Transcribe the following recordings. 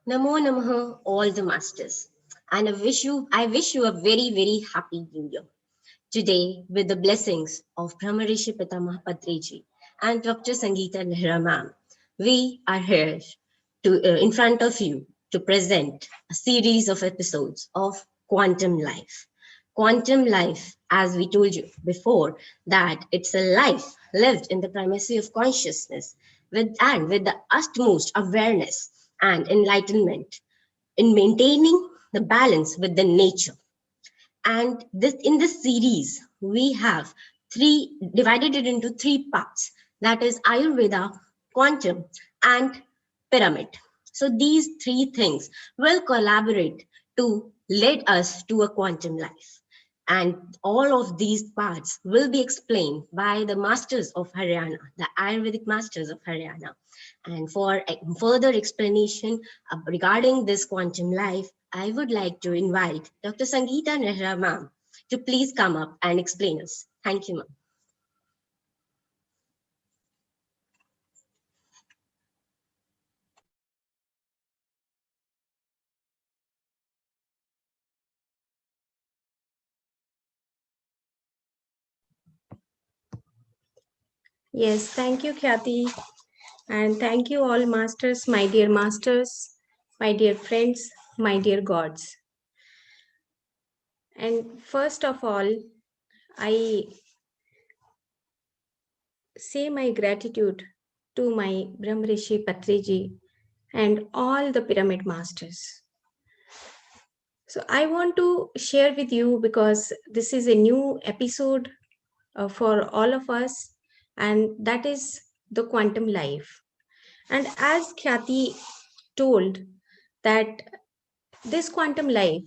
Namo Namaha, all the masters. And I wish you a very, very happy new year. Today, with the blessings of Brahmarishi PITAMAHA Patriji and Dr. Sangeeta Nehra ma'am, we are here in front of you to present a series of episodes of Quantum Life. Quantum life, as we told you before, that it's a life lived in the primacy of consciousness with the utmost awareness and enlightenment in maintaining the balance with the nature. And this in this series, we have divided it into three parts. That is Ayurveda, quantum, and pyramid. So these three things will collaborate to lead us to a quantum life. And all of these parts will be explained by the masters of Haryana, the Ayurvedic masters of Haryana. And for further explanation regarding this quantum life, I would like to invite Dr. Sangeeta Nehra ma'am to please come up and explain us. Thank you, ma'am. Yes, thank you, Khyati. And thank you, all masters, my dear friends, my dear gods. And first of all, I say my gratitude to my Brahmarishi Patriji and all the pyramid masters. So I want to share with you because this is a new episode for all of us, and that is the quantum life. And as Khyati told, that this quantum life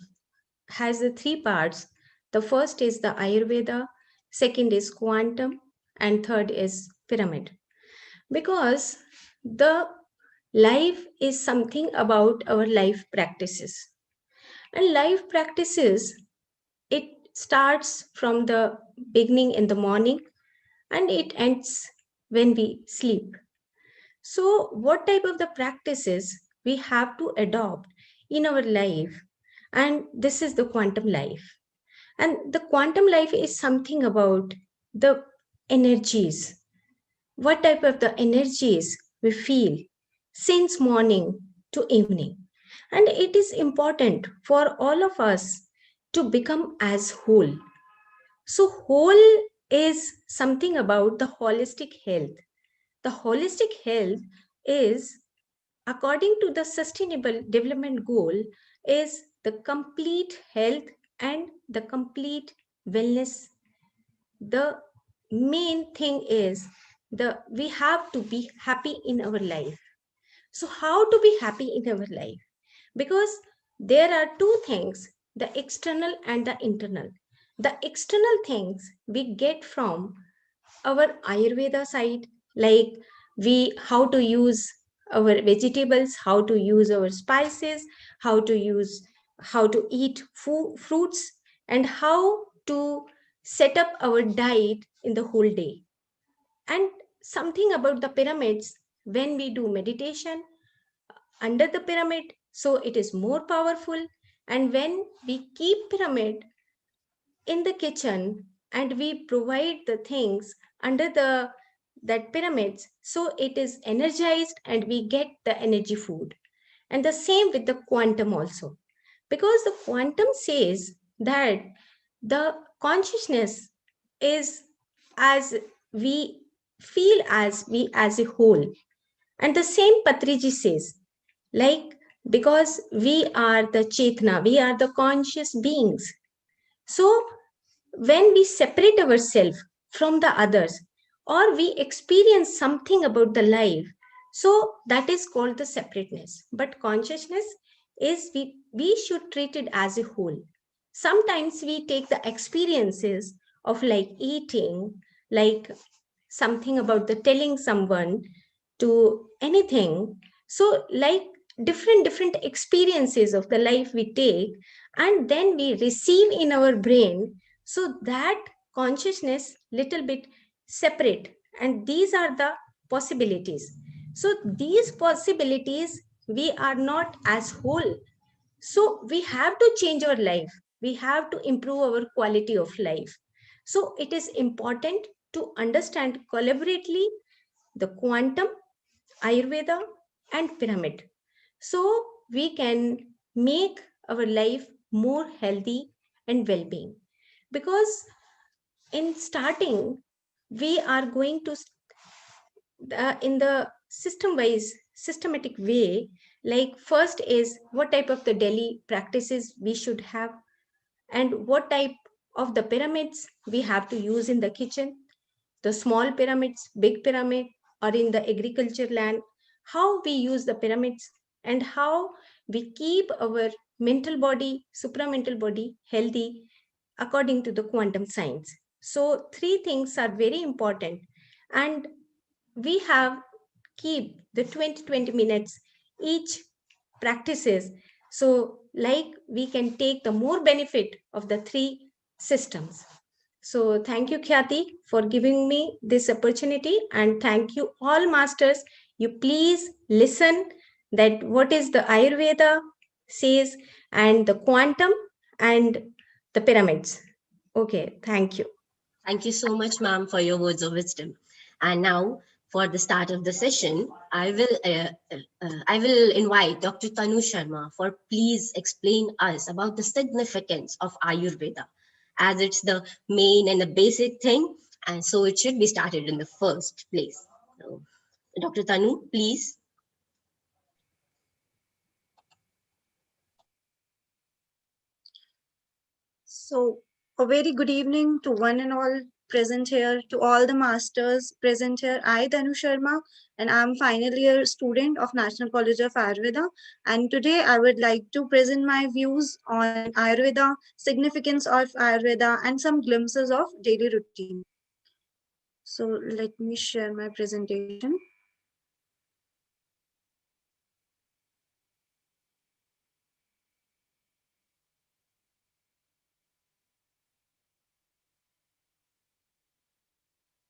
has the three parts. The first is the Ayurveda, second is quantum, and third is pyramid. Because the life is something about our life practices. And life practices, it starts from the beginning in the morning and it ends when we sleep. So, what type of the practices we have to adopt in our life? And this is the quantum life. And the quantum life is something about the energies. What type of the energies we feel since morning to evening. And it is important for all of us to become as whole. So, whole is something about the holistic health. The holistic health is, according to the sustainable development goal, is the complete health and the complete wellness. The main thing is we have to be happy in our life. So how to be happy in our life? Because there are two things, the external and the internal. The external things we get from our Ayurveda side, like we how to use our vegetables, how to use our spices, how to eat fruits, and how to set up our diet in the whole day. And something about the pyramids, when we do meditation under the pyramid, so it is more powerful. And when we keep pyramid in the kitchen and we provide the things under the that pyramids, so it is energized and we get the energy food. And the same with the quantum also, because the quantum says that the consciousness is as we feel as a whole. And the same Patriji says, like, because we are the chetna, we are the conscious beings. So when we separate ourselves from the others, or we experience something about the life, so that is called the separateness. But consciousness is, we should treat it as a whole. Sometimes we take the experiences of like eating, like something about the telling someone to anything. So like different experiences of the life we take, and then we receive in our brain, so that consciousness little bit separate. And these are the possibilities. So these possibilities We are not as whole. So we have to change our life. We have to improve our quality of life. So it is important to understand collaboratively the quantum, Ayurveda, and pyramid. So we can make our life more healthy and well-being. Because in starting, we are going to in the system wise systematic way, like first is what type of the daily practices we should have, and what type of the pyramids we have to use in the kitchen, the small pyramids, big pyramid, or in the agriculture land, how we use the pyramids, and how we keep our mental body, supramental body healthy according to the quantum science. So three things are very important, and we have keep the 20 minutes each practices, so like we can take the more benefit of the three systems. So thank you, Khyati, for giving me this opportunity, and thank you all masters. You please listen that what is the Ayurveda says, and the quantum, and the pyramids. Okay, thank you. Thank you so much, ma'am, for your words of wisdom. And now, for the start of the session, I will invite Dr. Tanu Sharma for please explain us about the significance of Ayurveda, as it's the main and the basic thing, and so it should be started in the first place. So, Dr. Tanu, please. So, a very good evening to one and all present here, to all the masters present here. I, Tanu Sharma, and I'm final year student of National College of Ayurveda. And today I would like to present my views on Ayurveda, significance of Ayurveda, and some glimpses of daily routine. So, let me share my presentation.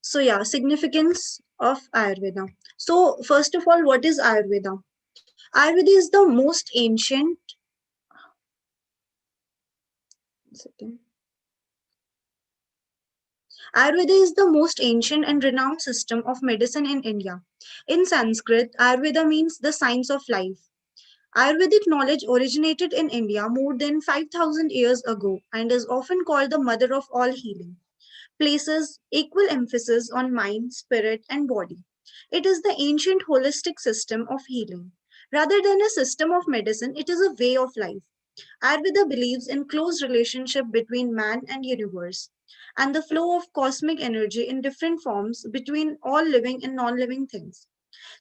So, yeah, significance of Ayurveda. So, first of all, what is Ayurveda? Ayurveda is the most ancient. Second. Ayurveda is the most ancient and renowned system of medicine in India. In Sanskrit, Ayurveda means the science of life. Ayurvedic knowledge originated in India more than 5,000 years ago and is often called the mother of all healing. Places equal emphasis on mind, spirit, and body. It is the ancient holistic system of healing. Rather than a system of medicine, it is a way of life. Ayurveda believes in close relationship between man and universe and the flow of cosmic energy in different forms between all living and non-living things.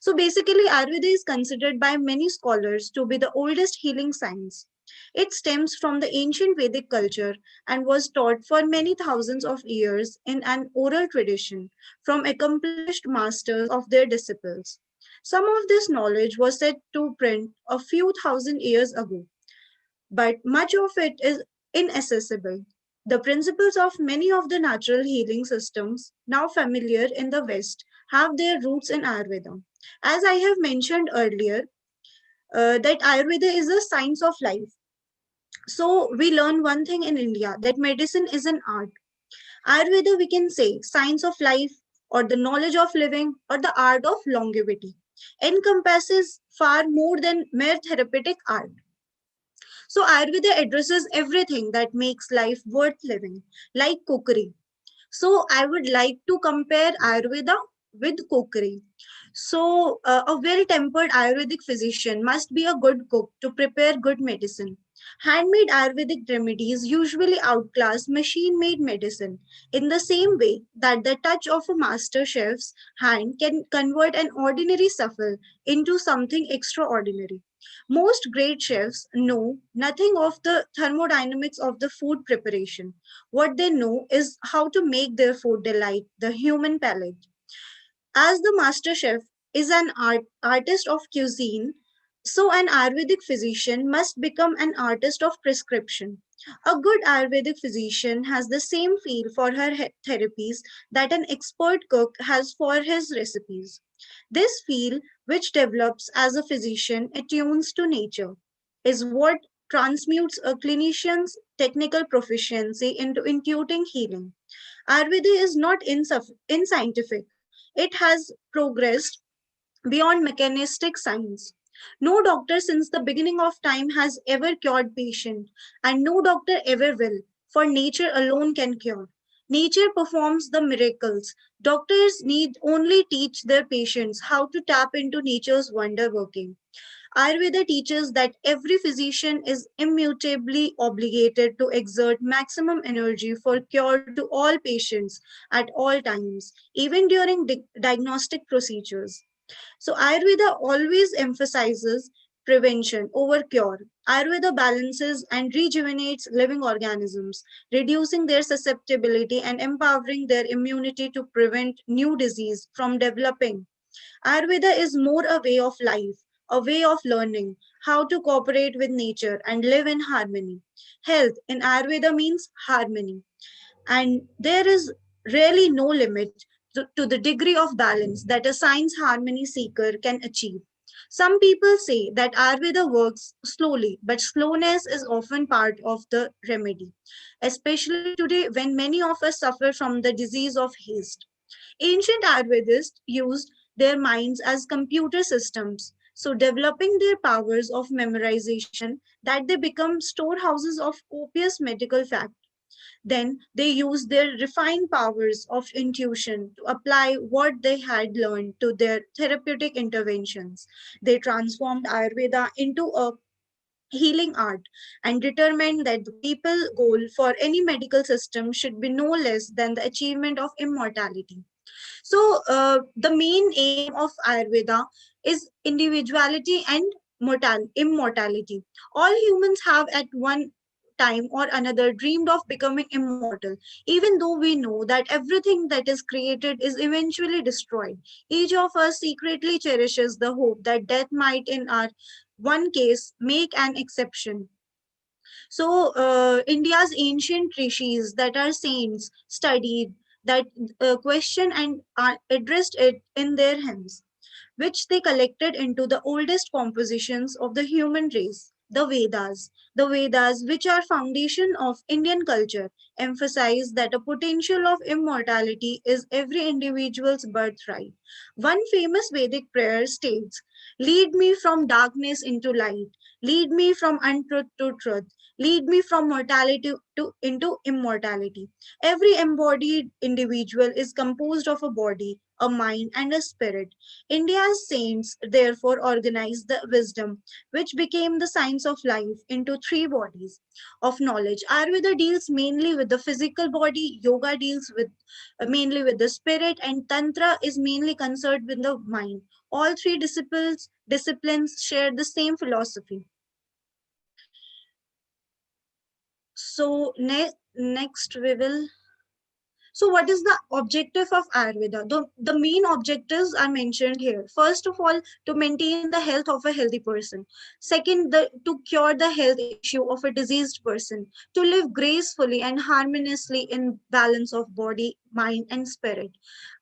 So basically, Ayurveda is considered by many scholars to be the oldest healing science. It stems from the ancient Vedic culture and was taught for many thousands of years in an oral tradition from accomplished masters of their disciples. Some of this knowledge was set to print a few thousand years ago, but much of it is inaccessible. The principles of many of the natural healing systems now familiar in the West have their roots in Ayurveda. As I have mentioned earlier, that Ayurveda is a science of life. So we learn one thing in India, that medicine is an art. Ayurveda, we can say, science of life, or the knowledge of living, or the art of longevity, encompasses far more than mere therapeutic art. So Ayurveda addresses everything that makes life worth living, like cookery. So I would like to compare Ayurveda with cookery. So a well-tempered Ayurvedic physician must be a good cook to prepare good medicine. Handmade Ayurvedic remedies usually outclass machine-made medicine in the same way that the touch of a master chef's hand can convert an ordinary shuffle into something extraordinary. Most great chefs know nothing of the thermodynamics of the food preparation. What they know is how to make their food delight the human palate. As the master chef is an artist of cuisine, so an Ayurvedic physician must become an artist of prescription. A good Ayurvedic physician has the same feel for her therapies that an expert cook has for his recipes. This feel, which develops as a physician attunes to nature, is what transmutes a clinician's technical proficiency into intuiting healing. Ayurveda is not inscientific. It has progressed beyond mechanistic science. No doctor since the beginning of time has ever cured patient, and no doctor ever will, for nature alone can cure. Nature performs the miracles. Doctors need only teach their patients how to tap into nature's wonder working. Ayurveda teaches that every physician is immutably obligated to exert maximum energy for cure to all patients at all times, even during diagnostic procedures. So Ayurveda always emphasizes prevention over cure. Ayurveda balances and rejuvenates living organisms, reducing their susceptibility and empowering their immunity to prevent new disease from developing. Ayurveda is more a way of life, a way of learning how to cooperate with nature and live in harmony. Health in Ayurveda means harmony, and there is really no limit to the degree of balance that a science harmony seeker can achieve. Some people say that Ayurveda works slowly, but slowness is often part of the remedy, especially today when many of us suffer from the disease of haste. Ancient Ayurvedists used their minds as computer systems, so developing their powers of memorization that they become storehouses of copious medical facts. Then they used their refined powers of intuition to apply what they had learned to their therapeutic interventions. They transformed Ayurveda into a healing art and determined that the people goal for any medical system should be no less than the achievement of immortality. So, the main aim of Ayurveda is individuality and immortality. All humans have at one time or another dreamed of becoming immortal, even though we know that everything that is created is eventually destroyed. Each of us secretly cherishes the hope that death might, in our one case, make an exception. So, India's ancient rishis that are saints studied that question and addressed it in their hymns, which they collected into the oldest compositions of the human race, the Vedas. The Vedas, which are foundation of Indian culture, emphasize that a potential of immortality is every individual's birthright. One famous Vedic prayer states, "Lead me from darkness into light, lead me from untruth to truth, lead me from mortality into immortality." Every embodied individual is composed of a body, a mind, and a spirit. India's saints therefore organized the wisdom, which became the science of life, into three bodies of knowledge. Ayurveda deals mainly with the physical body, yoga deals with mainly with the spirit, and tantra is mainly concerned with the mind. All three disciplines share the same philosophy. So next we will. So, what is the objective of Ayurveda? The main objectives are mentioned here. First of all, to maintain the health of a healthy person. Second, to cure the health issue of a diseased person. To live gracefully and harmoniously in balance of body, mind, and spirit.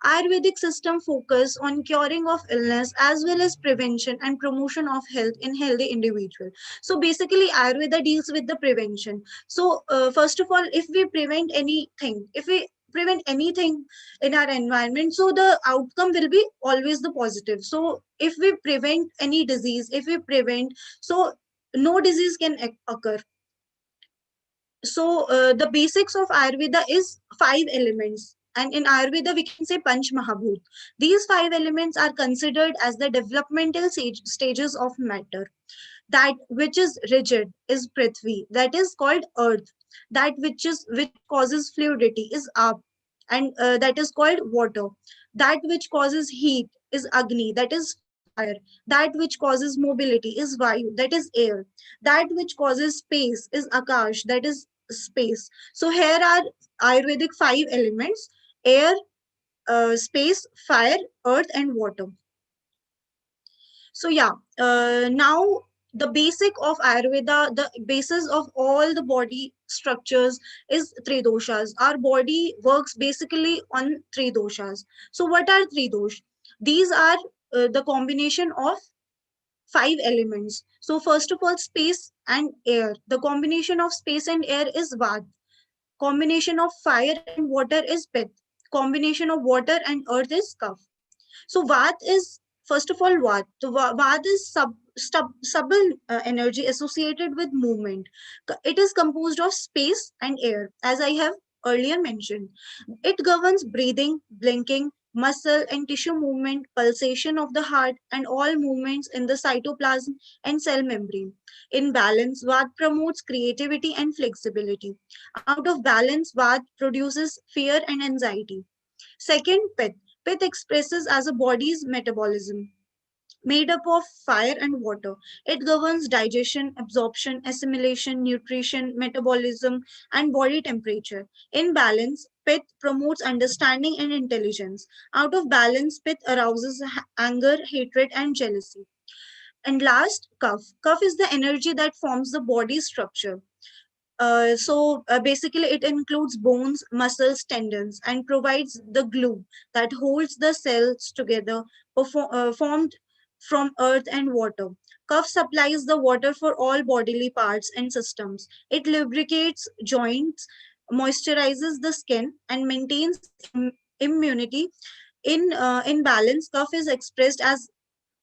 Ayurvedic system focus on curing of illness as well as prevention and promotion of health in healthy individual. So basically, Ayurveda deals with the prevention. So first of all, if we prevent anything, if we prevent anything in our environment, so the outcome will be always the positive. So if we prevent any disease, if we prevent, so no disease can occur. So the basics of Ayurveda is five elements, and in Ayurveda we can say Panch Mahabhut. These five elements are considered as the developmental stages of matter. That which is rigid is Prithvi, that is called earth. That which causes fluidity is Aap, and that is called water. That which causes heat is Agni, that is fire. That which causes mobility is Vayu, that is air. That which causes space is Akash, that is space. So here are Ayurvedic five elements: air, space, fire, earth, and water. So yeah, now The basic of Ayurveda, the basis of all the body structures is three doshas. Our body works basically on three doshas. So, what are three dosh? These are the combination of five elements. So, first of all, space and air. The combination of space and air is Vata. Combination of fire and water is Pit. Combination of water and earth is Kapha. So Vata is, first of all, Vata. So Vata is subtle energy associated with movement. It is composed of space and air, as I have earlier mentioned. It governs breathing, blinking, muscle and tissue movement, pulsation of the heart, and all movements in the cytoplasm and cell membrane. In balance, Vata promotes creativity and flexibility. Out of balance, Vata produces fear and anxiety. Second, Pith. Pith expresses as a body's metabolism made up of fire and water. It governs digestion, absorption, assimilation, nutrition, metabolism, and body temperature. In balance, Pith promotes understanding and intelligence. Out of balance, Pith arouses anger, hatred, and jealousy. And last, Kapha. Kapha is the energy that forms the body structure. Basically, it includes bones, muscles, tendons, and provides the glue that holds the cells together, formed from earth and water. Cuff supplies the water for all bodily parts and systems. It lubricates joints, moisturizes the skin, and maintains immunity. In balance, cuff is expressed as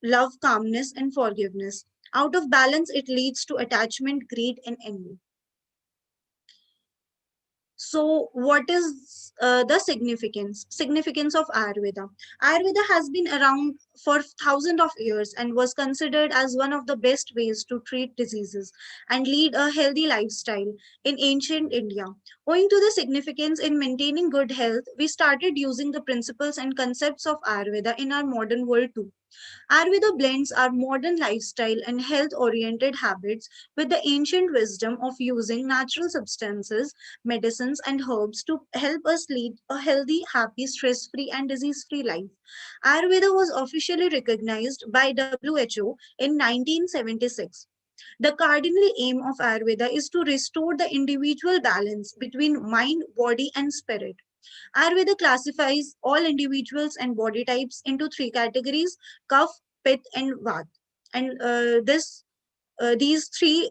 love, calmness, and forgiveness. Out of balance, it leads to attachment, greed, and envy. So, what is the significance of Ayurveda? Ayurveda has been around for thousands of years and was considered as one of the best ways to treat diseases and lead a healthy lifestyle in ancient India. Owing to the significance in maintaining good health, we started using the principles and concepts of Ayurveda in our modern world too. Ayurveda blends our modern lifestyle and health oriented habits with the ancient wisdom of using natural substances, medicines, and herbs to help us lead a healthy, happy, stress free, and disease free life. Ayurveda was officially recognized by WHO in 1976. The cardinal aim of Ayurveda is to restore the individual balance between mind, body, and spirit. Ayurveda classifies all individuals and body types into three categories: Kapha, Pitta, and Vata. And these three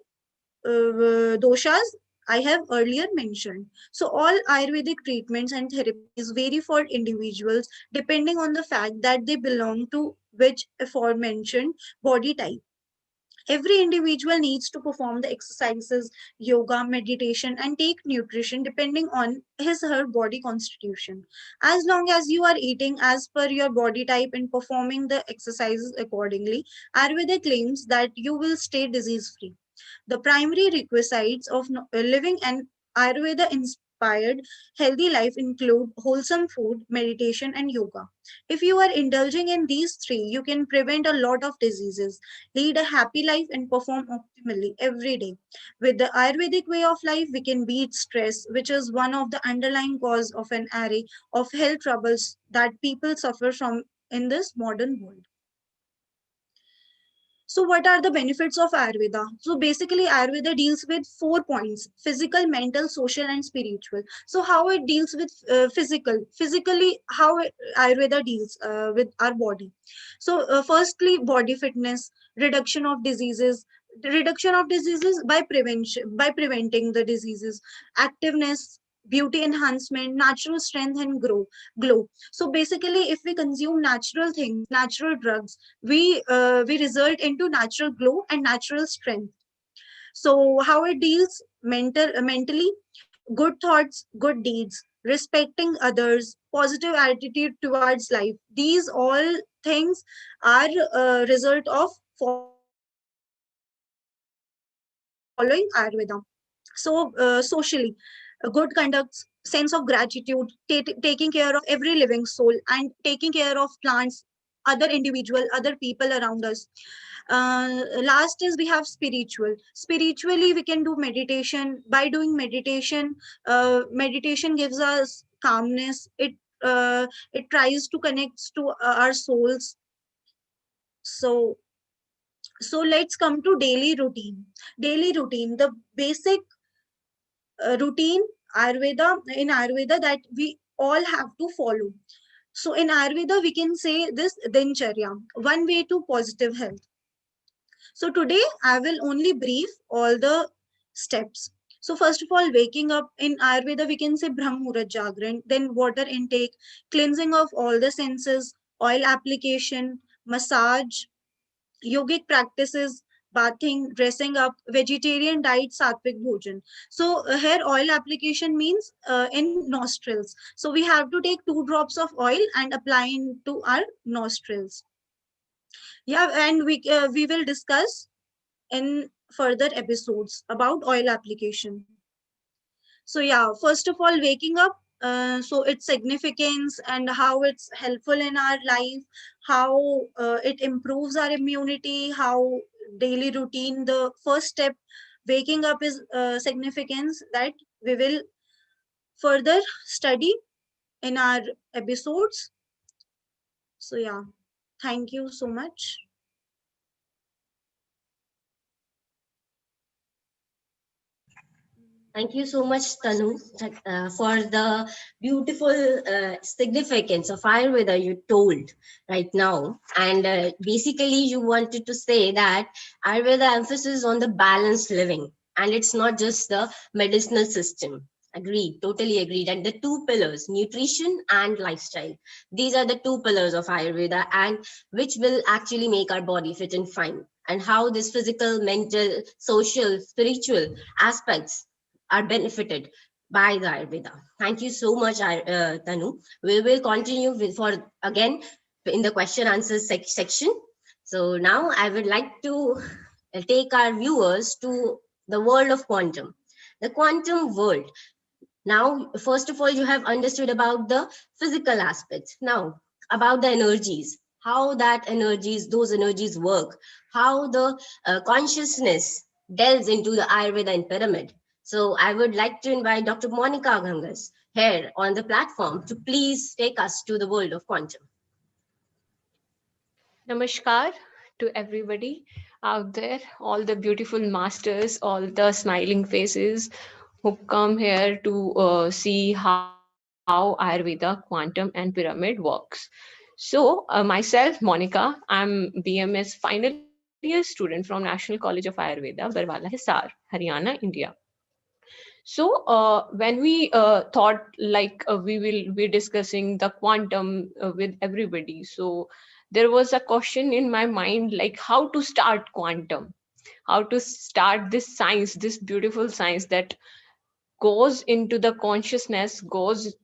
doshas I have earlier mentioned. So, all Ayurvedic treatments and therapies vary for individuals depending on the fact that they belong to which aforementioned body type. Every individual needs to perform the exercises, yoga, meditation, and take nutrition depending on his or her body constitution. As long as you are eating as per your body type and performing the exercises accordingly, Ayurveda claims that you will stay disease free. The primary requisites of living an Ayurveda inspired healthy life include wholesome food, meditation, and yoga. If you are indulging in these three, you can prevent a lot of diseases, lead a happy life, and perform optimally every day. With the Ayurvedic way of life, we can beat stress, which is one of the underlying cause of an array of health troubles that people suffer from in this modern world. So, what are the benefits of Ayurveda? So, basically, Ayurveda deals with 4 points: physical, mental, social, and spiritual. So, how it deals with physically, how Ayurveda deals with our body. So, firstly, body fitness, reduction of diseases. Reduction of diseases by prevention, by preventing the diseases, activeness, beauty enhancement, natural strength, and glow. So basically, if we consume natural things, natural drugs, we result into natural glow and natural strength. So how it deals mentally: good thoughts, good deeds, respecting others, positive attitude towards life. These all things are a result of following Ayurveda. So socially, good conduct, sense of gratitude, taking care of every living soul, and taking care of plants, other individual, other people around us. Last is we have spiritually we can do meditation. By doing meditation, meditation gives us calmness. It tries to connect to our souls. So So let's come to daily routine. Daily routine, the basic routine Ayurveda that we all have to follow. So in Ayurveda, we can say this dincharya, one way to positive health. So today I will only brief all the steps. So first of all, waking up in Ayurveda, we can say Brahmurat Jagran, then water intake, cleansing of all the senses, oil application, massage, yogic practices, bathing, dressing up, vegetarian diet, sattvic bhojan. So here oil application means in nostrils. So we have to take 2 drops of oil and apply into our nostrils. Yeah, and we will discuss in further episodes about oil application. So yeah, first of all, waking up. So its significance and how it's helpful in our life, how it improves our immunity, how daily routine. The first step, waking up, is significance that we will further study in our episodes. So yeah, thank you so much. Thank you so much, Tanu, for the beautiful significance of Ayurveda you told right now. And basically, you wanted to say that Ayurveda emphasis on the balanced living, and it's not just the medicinal system. Agreed, totally agreed. And the two pillars, nutrition and lifestyle, these are the two pillars of Ayurveda, and which will actually make our body fit and fine. And how this physical, mental, social, spiritual aspects are benefited by the Ayurveda. Thank you so much, Tanu. We will continue with for again in the question answer section. So now I would like to take our viewers to the world of quantum, the quantum world. Now, first of all, you have understood about the physical aspects. Now, about the energies, how that energies, those energies work, how the consciousness delves into the Ayurveda and pyramid. So, I would like to invite Dr. Monika Ghangas here on the platform to please take us to the world of quantum. Namaskar to everybody out there, all the beautiful masters, all the smiling faces who come here to see how Ayurveda, quantum, and pyramid works. So, myself, Monica, I'm BMS final year student from National College of Ayurveda, Barwala, Hisar, Haryana, India. So, when we thought like we will be discussing the quantum with everybody, so there was a question in my mind like how to start quantum, how to start this science, this beautiful science that goes into the consciousness, goes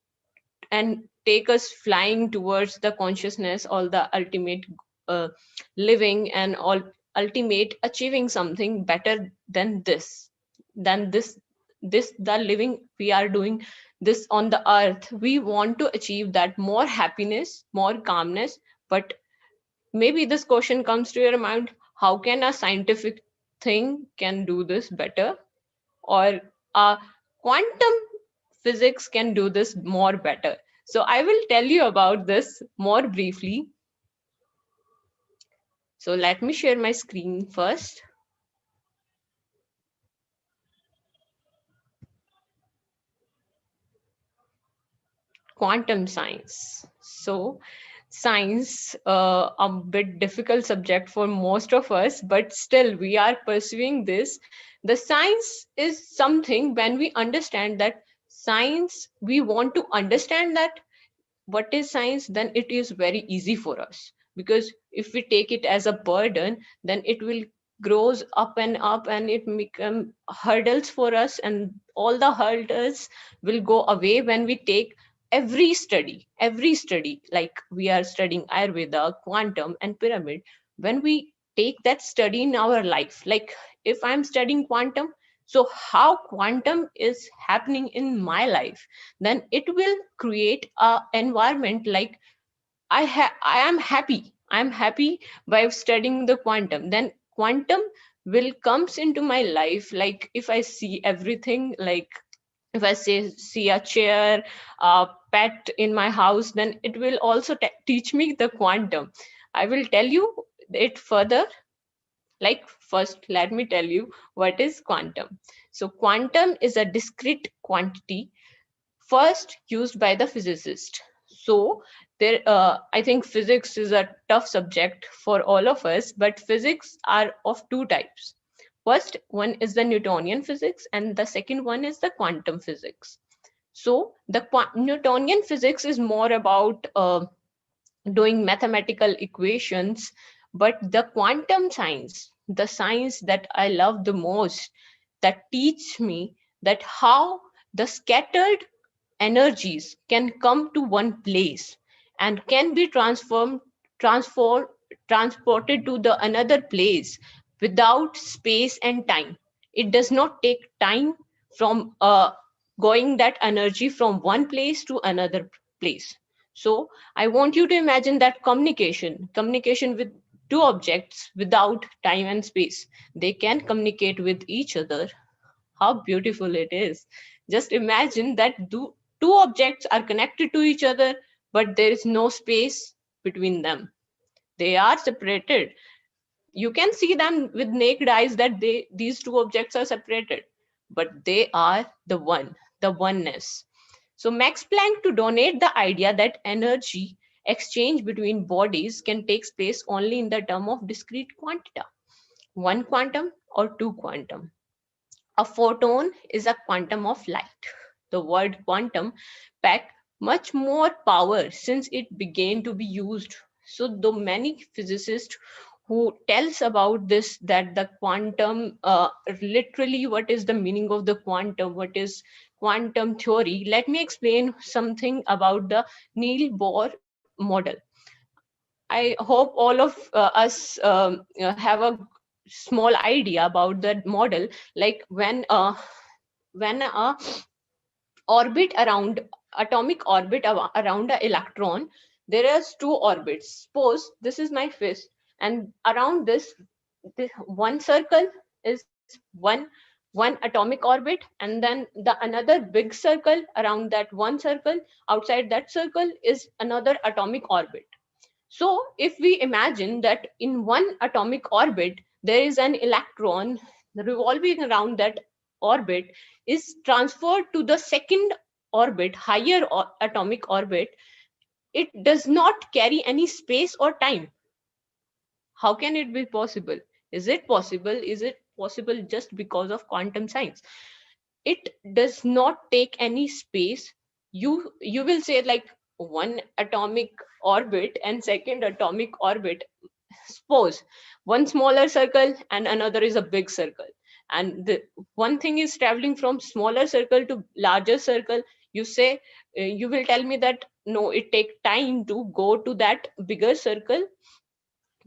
and take us flying towards the consciousness, all the ultimate uh, living and all ultimate achieving something better than this the living we are doing this on the earth. We want to achieve that more happiness, more calmness. But maybe this question comes to your mind, how can a scientific thing can do this better, or quantum physics can do this more better? So I will tell you about this more briefly. So let me share my screen first. Quantum science. So science, a bit difficult subject for most of us, but still we are pursuing this. The science is something when we understand that science, we want to understand that what is science, then it is very easy for us, because if we take it as a burden, then it will grows up and it become hurdles for us, and all the hurdles will go away when we take every study like we are studying Ayurveda, quantum, and pyramid. When we take that study in our life, like if I'm studying quantum, so how quantum is happening in my life, then it will create a environment like I am happy by studying the quantum. Then quantum will comes into my life, like if I see everything, like if I see a chair, a pet in my house, then it will also teach me the quantum. I will tell you it further Like, first, let me tell you what is quantum. So quantum is a discrete quantity first used by the physicist. So there, I think physics is a tough subject for all of us, but physics are of two types. First one is the Newtonian physics, and the second one is the quantum physics. So the Newtonian physics is more about doing mathematical equations, but the quantum science, the science that I love the most, that teach me that how the scattered energies can come to one place and can be transformed transported to the another place without space and time. It does not take time from going that energy from one place to another place. So I want you to imagine that communication with two objects without time and space. They can communicate with each other. How beautiful it is. Just imagine that two objects are connected to each other, but there is no space between them. They are separated. You can see them with naked eyes that these two objects are separated, but they are the oneness. So Max Planck to donate the idea that energy exchange between bodies can take place only in the term of discrete quantita, one quantum or two quantum. A photon is a quantum of light. The word quantum packed much more power since it began to be used. So though many physicists who tells about this, that the quantum, literally what is the meaning of the quantum, what is quantum theory, let me explain something about the Neil Bohr model. I hope all of us have a small idea about that model. Like when a orbit around atomic orbit around a electron, there is two orbits. Suppose this is my fist, and around this one circle is one atomic orbit, and then the another big circle around that one circle. Outside that circle is another atomic orbit. So if we imagine that in one atomic orbit, there is an electron revolving around that orbit is transferred to the second orbit, higher atomic orbit, it does not carry any space or time. How can it be possible? Is it possible? Is it possible just because of quantum science? It does not take any space. You will say like one atomic orbit and second atomic orbit. Suppose one smaller circle and another is a big circle, and the one thing is traveling from smaller circle to larger circle. You say, you will tell me that no, it takes time to go to that bigger circle.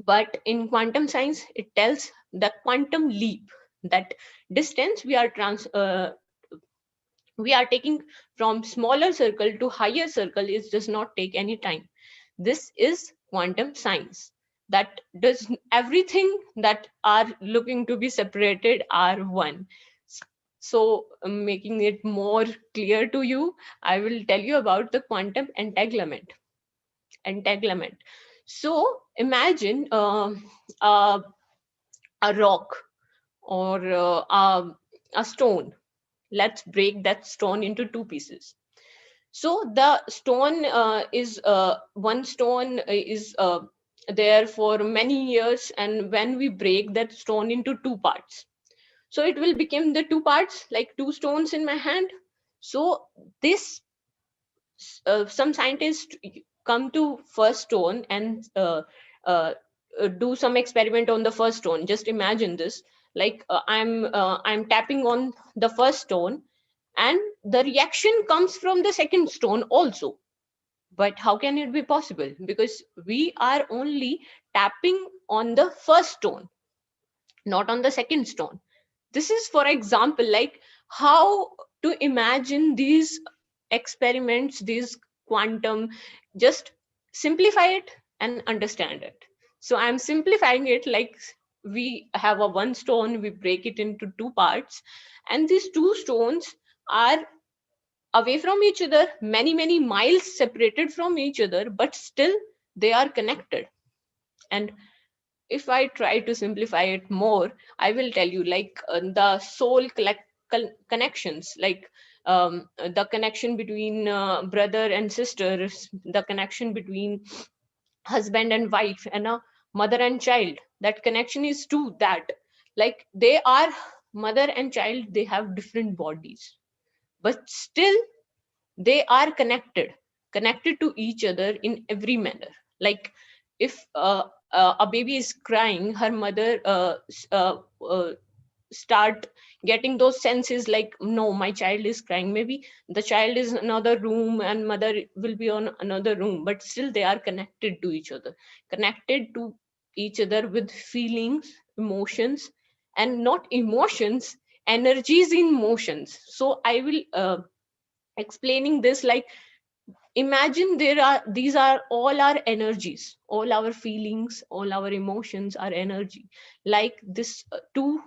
But in quantum science it tells the quantum leap, that distance we are taking from smaller circle to higher circle is does not take any time. This is quantum science, that does everything that are looking to be separated are one. So making it more clear to you, I will tell you about the quantum entanglement. So imagine a rock or a stone. Let's break that stone into two pieces. So the stone is one stone is there for many years, and when we break that stone into two parts, so it will become the two parts, like two stones in my hand. So this some scientists come to first stone and do some experiment on the first stone. Just imagine this, like I'm tapping on the first stone, and the reaction comes from the second stone also. But how can it be possible? Because we are only tapping on the first stone, not on the second stone. This is for example like how to imagine these experiments, these quantum. Just simplify it and understand it. So I'm simplifying it like we have a one stone, we break it into two parts, and these two stones are away from each other, many miles separated from each other, but still they are connected. And if I try to simplify it more, I will tell you like the soul connections, like the connection between brother and sister, the connection between husband and wife, and a mother and child. That connection is to that, like they are mother and child, they have different bodies, but still they are connected to each other in every manner. Like if a baby is crying, her mother start getting those senses like, no, my child is crying. Maybe the child is in another room and mother will be on another room, but still they are connected to each other with feelings, emotions, and not emotions, energies in motions. So I will explaining this like, imagine these are all our energies, all our feelings, all our emotions are energy. Like this two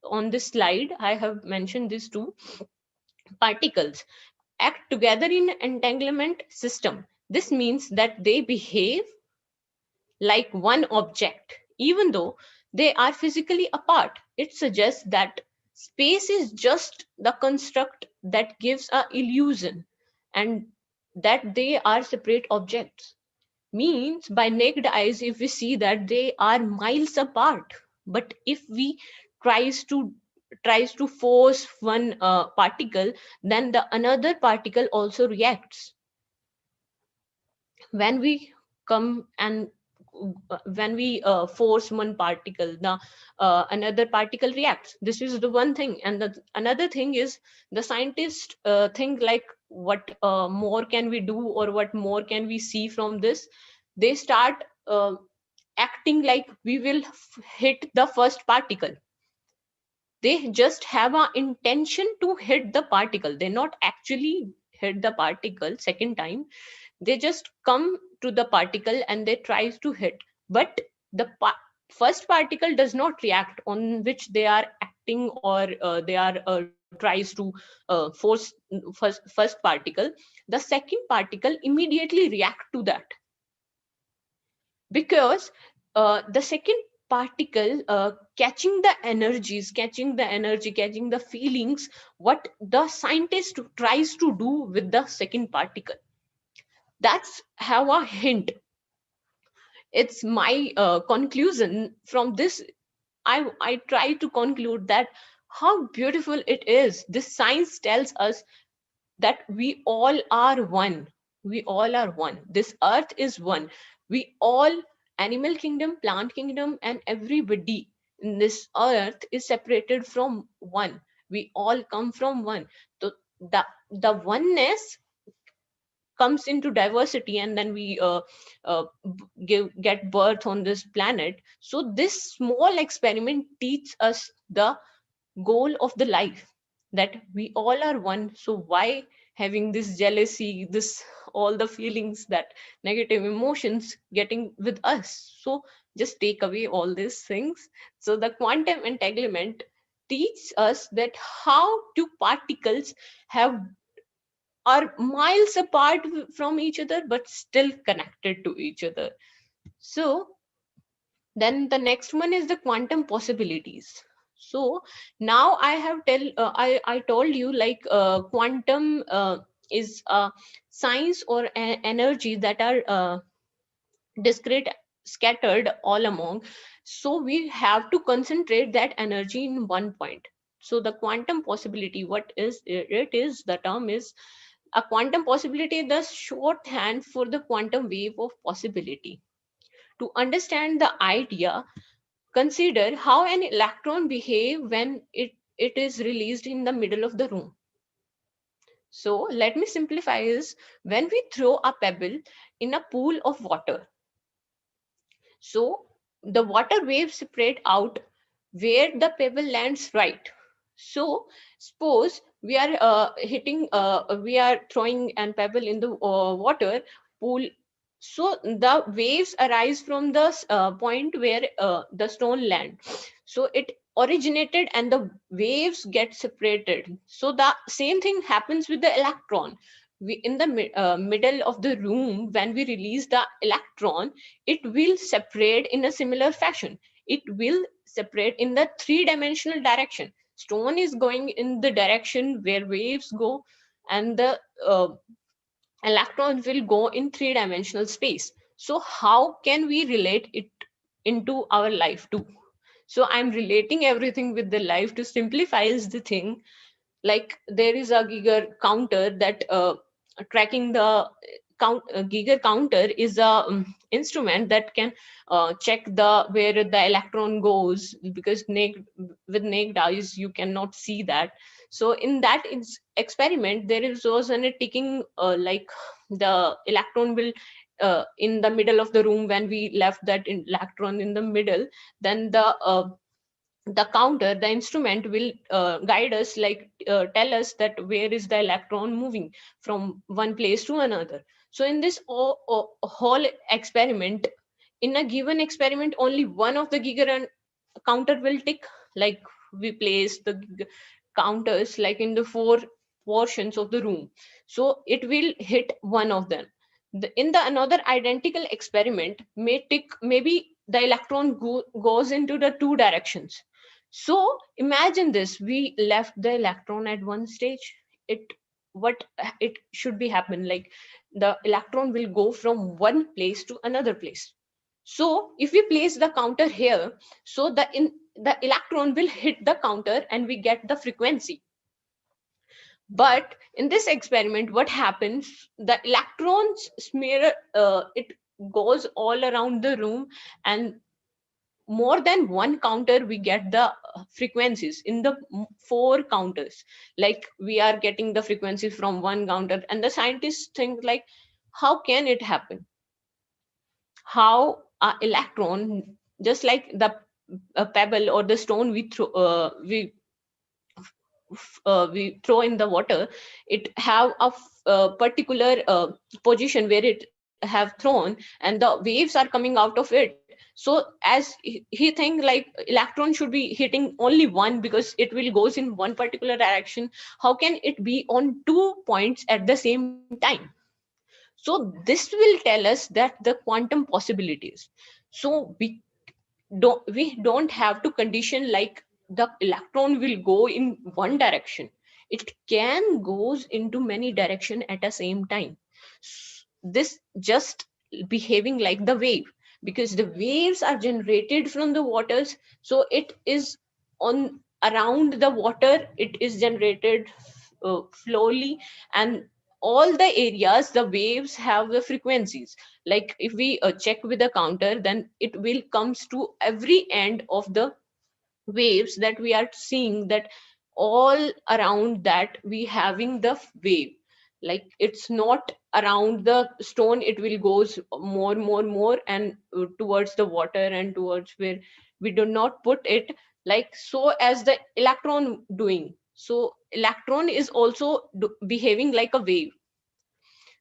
on this slide I have mentioned, these two particles act together in entanglement system. This means that they behave like one object even though they are physically apart. It suggests that space is just the construct that gives a illusion, and that they are separate objects. Means by naked eyes, if we see that they are miles apart, but if we tries to tries to force one particle, then the another particle also reacts. When we come and when we force one particle, the another particle reacts. This is the one thing. And the another thing is, the scientists think like, what more can we do, or what more can we see from this? They start acting like we will hit the first particle. They just have an intention to hit the particle, they not actually hit the particle second time. They just come to the particle and they try to hit, but the first particle does not react, on which they are acting, or they are tries to force first particle. The second particle immediately react to that, because the second particle catching the energies, catching the feelings, what the scientist tries to do with the second particle. That's how a hint. It's my conclusion from this. I try to conclude that how beautiful it is. This science tells us that we all are one. We all are one. This earth is one. We all, animal kingdom, plant kingdom, and everybody in this earth is separated from one. We all come from one. So the oneness comes into diversity, and then we get birth on this planet. So this small experiment teaches us the goal of the life, that we all are one. So why having this jealousy, this all the feelings, that negative emotions getting with us? So just take away all these things. So the quantum entanglement teaches us that how two particles have are miles apart from each other but still connected to each other. So then the next one is the quantum possibilities. So now I have I told you like quantum is a science or energy that are discrete, scattered all among. So we have to concentrate that energy in one point. So the quantum possibility, what is it is the term is a quantum possibility, the shorthand for the quantum wave of possibility. To understand the idea, consider how an electron behave when it is released in the middle of the room. So let me simplify this. When we throw a pebble in a pool of water, so the water waves separate out where the pebble lands, right? So suppose we are we are throwing an pebble in the water pool. So the waves arise from the point where the stone land. So it originated and the waves get separated. So the same thing happens with the electron. we in the middle of the room, when we release the electron, it will separate in a similar fashion. It will separate in the three-dimensional direction. Stone is going in the direction where waves go, and the electrons will go in three-dimensional space. So how can we relate it into our life too? So I'm relating everything with the life to simplifies the thing. Like there is a Geiger counter that tracking the Geiger counter is a instrument that can check the where the electron goes, because with naked eyes you cannot see that. So in that experiment there was a ticking, like the electron will in the middle of the room. When we left that electron in the middle, then the counter, the instrument will guide us, like tell us that where is the electron moving from one place to another. So in this whole experiment, in a given experiment, only one of the Geiger and counter will tick. Like we place the counters like in the four portions of the room, so it will hit one of them. In the another identical experiment may tick, maybe the electron goes into the two directions. So imagine this, we left the electron at one stage. It what it should be happen, like the electron will go from one place to another place. So if we place the counter here, so the electron will hit the counter and we get the frequency. But in this experiment, what happens, the electrons smear, it goes all around the room, and more than one counter we get the frequencies in the four counters. Like we are getting the frequencies from one counter, and the scientists think like, how can it happen? How a electron, just like the a pebble or the stone we throw in the water, it have a particular position where it have thrown, and the waves are coming out of it. So as he think like electron should be hitting only one, because it will goes in one particular direction. How can it be on 2 points at the same time? So this will tell us that the quantum possibilities. So we don't have to condition like the electron will go in one direction. It can goes into many direction at the same time. This just behaving like the wave, because the waves are generated from the waters. So it is on around the water, it is generated slowly, and all the areas the waves have the frequencies. Like if we check with the counter, then it will comes to every end of the waves that we are seeing, that all around that we having the wave. Like it's not around the stone, it will goes more and towards the water and towards where we do not put it, like so as the electron doing. So electron is also behaving like a wave.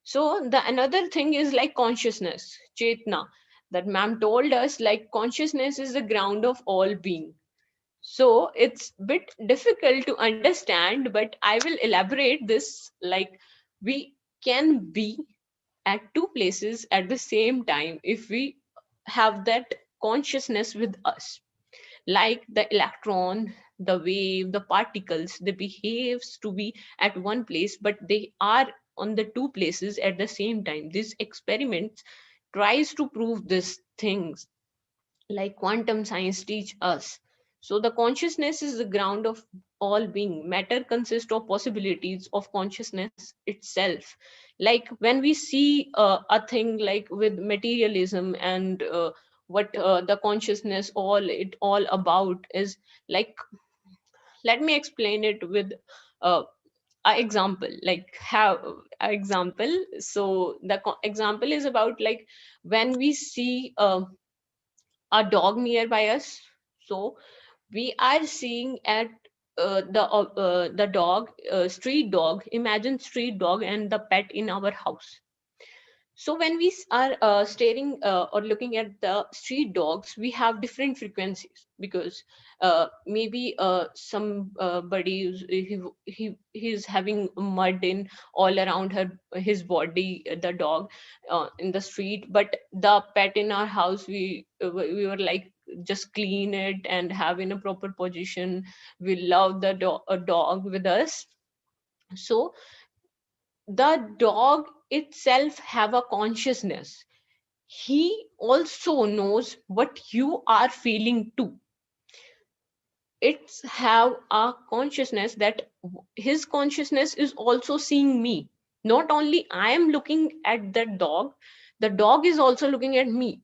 So the another thing is like consciousness, chetna, that ma'am told us like consciousness is the ground of all being. So it's bit difficult to understand, but I will elaborate this. Like we can be at two places at the same time if we have that consciousness with us. Like the electron, the wave, the particles, they behaves to be at one place, but they are on the two places at the same time. This experiment tries to prove these things, like quantum science teach us. So the consciousness is the ground of all being. Matter consists of possibilities of consciousness itself. Like when we see a thing like with materialism and what the consciousness all about is, like let me explain it with uh, a example. Like how a example, so the example is about like when we see a dog nearby us. So we are seeing at the dog, street dog, imagine street dog and the pet in our house. So when we are staring or looking at the street dogs, we have different frequencies, because maybe somebody he's having mud in all around his body, the dog, in the street. But the pet in our house, we were like, just clean it and have in a proper position. We love the dog with us. So the dog itself have a consciousness. He also knows what you are feeling too. It's have a consciousness that his consciousness is also seeing me. Not only I am looking at the dog is also looking at me.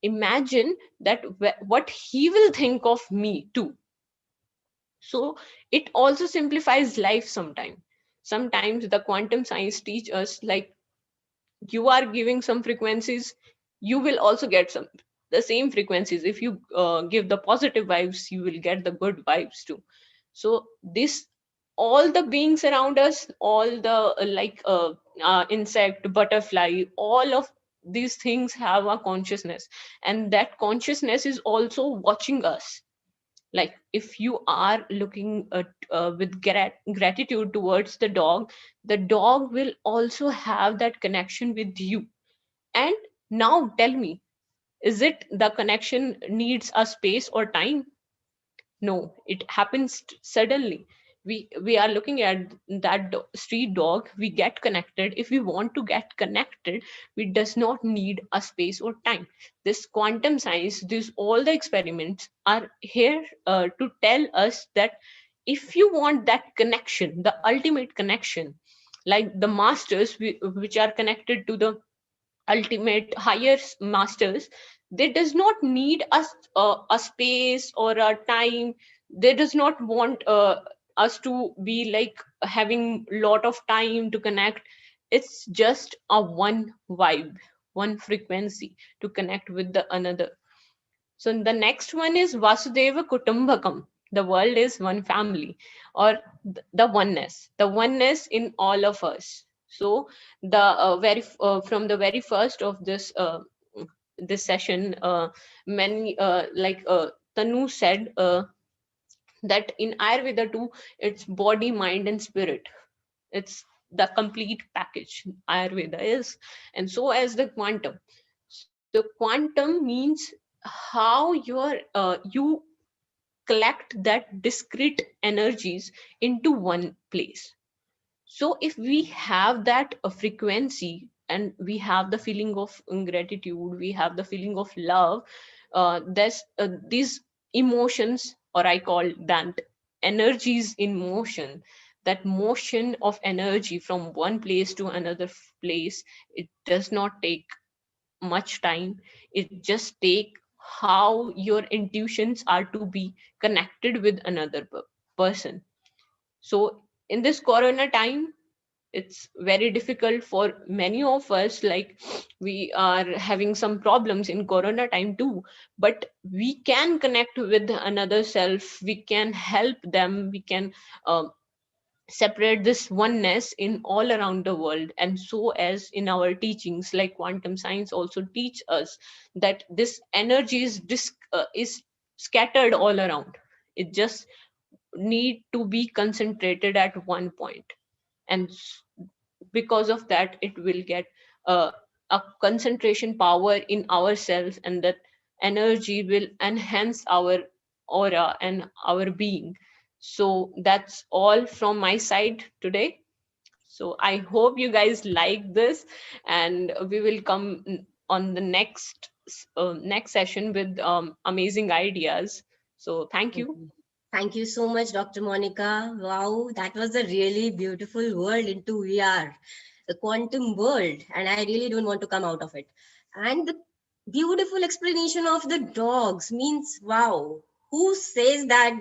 Imagine that what he will think of me too. So it also simplifies life sometimes. Sometimes the quantum science teach us, like, you are giving some frequencies, you will also get some the same frequencies. If you give the positive vibes, you will get the good vibes too. So this, all the beings around us, all the insect, butterfly, all of these things have a consciousness, and that consciousness is also watching us. Like, if you are looking at, with gratitude towards the dog will also have that connection with you. And now tell me, is it the connection needs a space or time? No, it happens suddenly. We are looking at that street dog, we get connected. If we want to get connected, we does not need a space or time. This quantum science, this all the experiments are here to tell us that if you want that connection, the ultimate connection, like the masters, which are connected to the ultimate higher masters, they does not need us a space or a time. They does not want us to be like having lot of time to connect. It's just a one vibe, one frequency to connect with the another. So the next one is Vasudeva Kutumbakam. The world is one family, or the oneness in all of us. So the from the very first of this session, many Tanu said that in Ayurveda too, it's body, mind, and spirit. It's the complete package Ayurveda is, and so as the quantum. So quantum means how you collect that discrete energies into one place. So if we have that frequency, and we have the feeling of gratitude, we have the feeling of love, there's these emotions, or I call that energies in motion. That motion of energy from one place to another place, it does not take much time. It just take how your intuitions are to be connected with another person. So in this corona time, it's very difficult for many of us, like we are having some problems in corona time too, but we can connect with another self, we can help them, we can separate this oneness in all around the world. And so as in our teachings, like quantum science also teach us that this energy is scattered all around. It just need to be concentrated at one point, and because of that it will get a concentration power in ourselves, and that energy will enhance our aura and our being. So that's all from my side today. So I hope you guys like this, and we will come on the next session with amazing ideas. So thank you. Thank you so much, Dr. Monica. Wow, that was a really beautiful world into we are, the quantum world, and I really don't want to come out of it. And the beautiful explanation of the dogs means, wow, who says that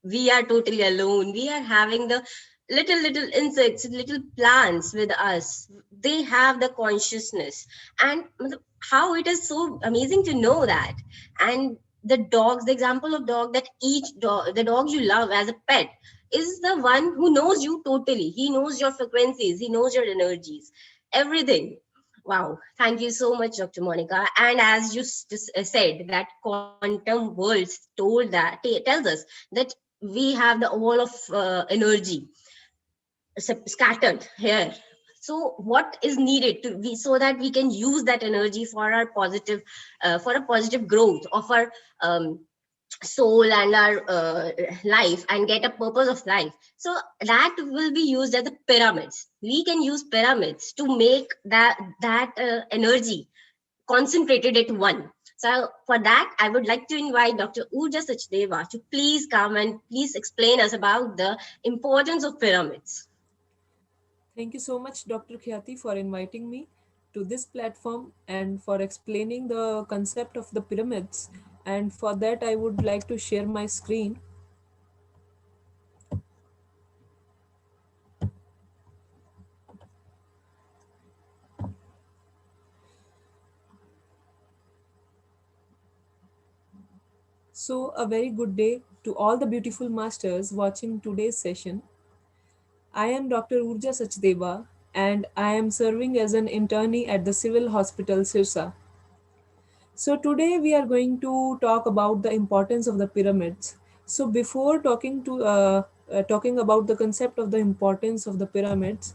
we are totally alone? We are having the little insects, little plants with us. They have the consciousness, and how it is so amazing to know that. And the dogs, the example of dog, that each dog, the dog you love as a pet, is the one who knows you totally. He knows your frequencies, he knows your energies, everything. Wow, thank you so much, Dr. Monica. And as you just said, that quantum worlds tells us that we have the wall of energy scattered here. So, what is needed to be so that we can use that energy for our positive, for a positive growth of our soul and our life, and get a purpose of life. So that will be used as the pyramids. We can use pyramids to make that energy concentrated at one. So for that, I would like to invite Dr. Urja Sachdeva to please come and please explain us about the importance of pyramids. Thank you so much, Dr. Khyati, for inviting me to this platform and for explaining the concept of the pyramids. And for that, I would like to share my screen. So, a very good day to all the beautiful masters watching today's session. I am Dr. Urja Sachdeva and I am serving as an internee at the Civil Hospital Sirsa. So today we are going to talk about the importance of the pyramids. So before talking about the concept of the importance of the pyramids,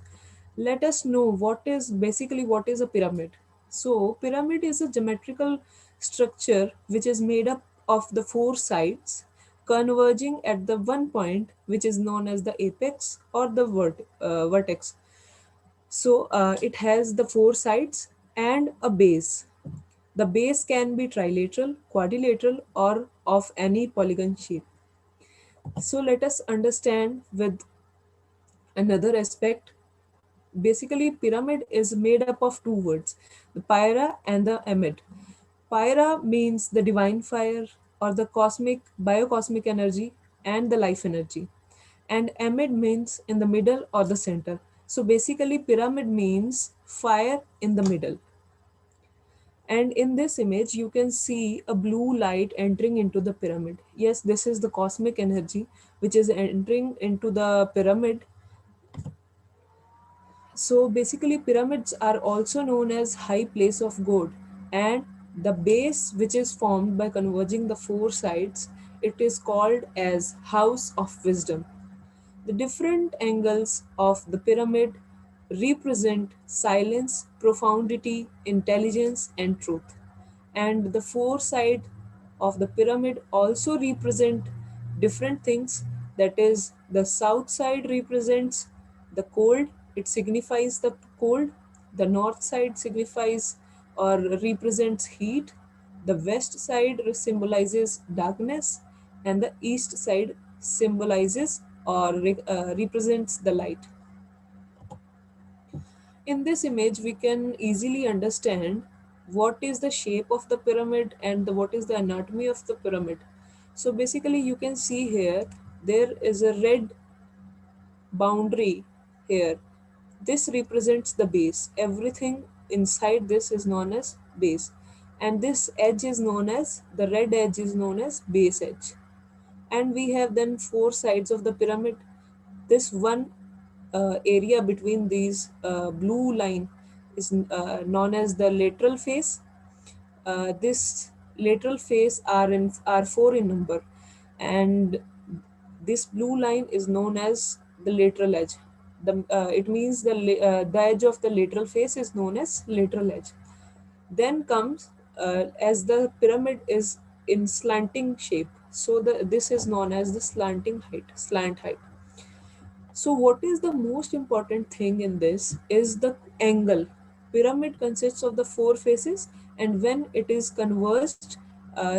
let us know what is a pyramid. So pyramid is a geometrical structure which is made up of the four sides converging at the one point, which is known as the apex or the vertex. So it has the four sides and a base. The base can be trilateral, quadrilateral, or of any polygon shape. So let us understand with another aspect. Basically, pyramid is made up of two words, the pyra and the amid. Pyra means the divine fire or the cosmic, biocosmic energy and the life energy. And amid means in the middle or the center. So basically, pyramid means fire in the middle. And in this image, you can see a blue light entering into the pyramid. Yes, this is the cosmic energy which is entering into the pyramid. So basically, pyramids are also known as high place of God, and the base, which is formed by converging the four sides, it is called as house of wisdom. The different angles of the pyramid represent silence, profundity, intelligence, and truth. And the four sides of the pyramid also represent different things. That is, the south side represents the cold, it signifies the cold. The north side signifies or represents heat. The west side symbolizes darkness, and the east side symbolizes or represents the light. In this image, we can easily understand what is the shape of the pyramid and what is the anatomy of the pyramid. So basically, you can see here there is a red boundary here. This represents the base. Everything inside this is known as base, and this edge is known as the red edge is known as base edge. And we have then four sides of the pyramid. This one area between these blue line is known as the lateral face. This lateral face are four in number, and this blue line is known as the lateral edge. It means the edge of the lateral face is known as lateral edge. Then comes as the pyramid is in slanting shape, so this is known as the slant height. So what is the most important thing in this is the angle. Pyramid consists of the four faces, and when it is converged,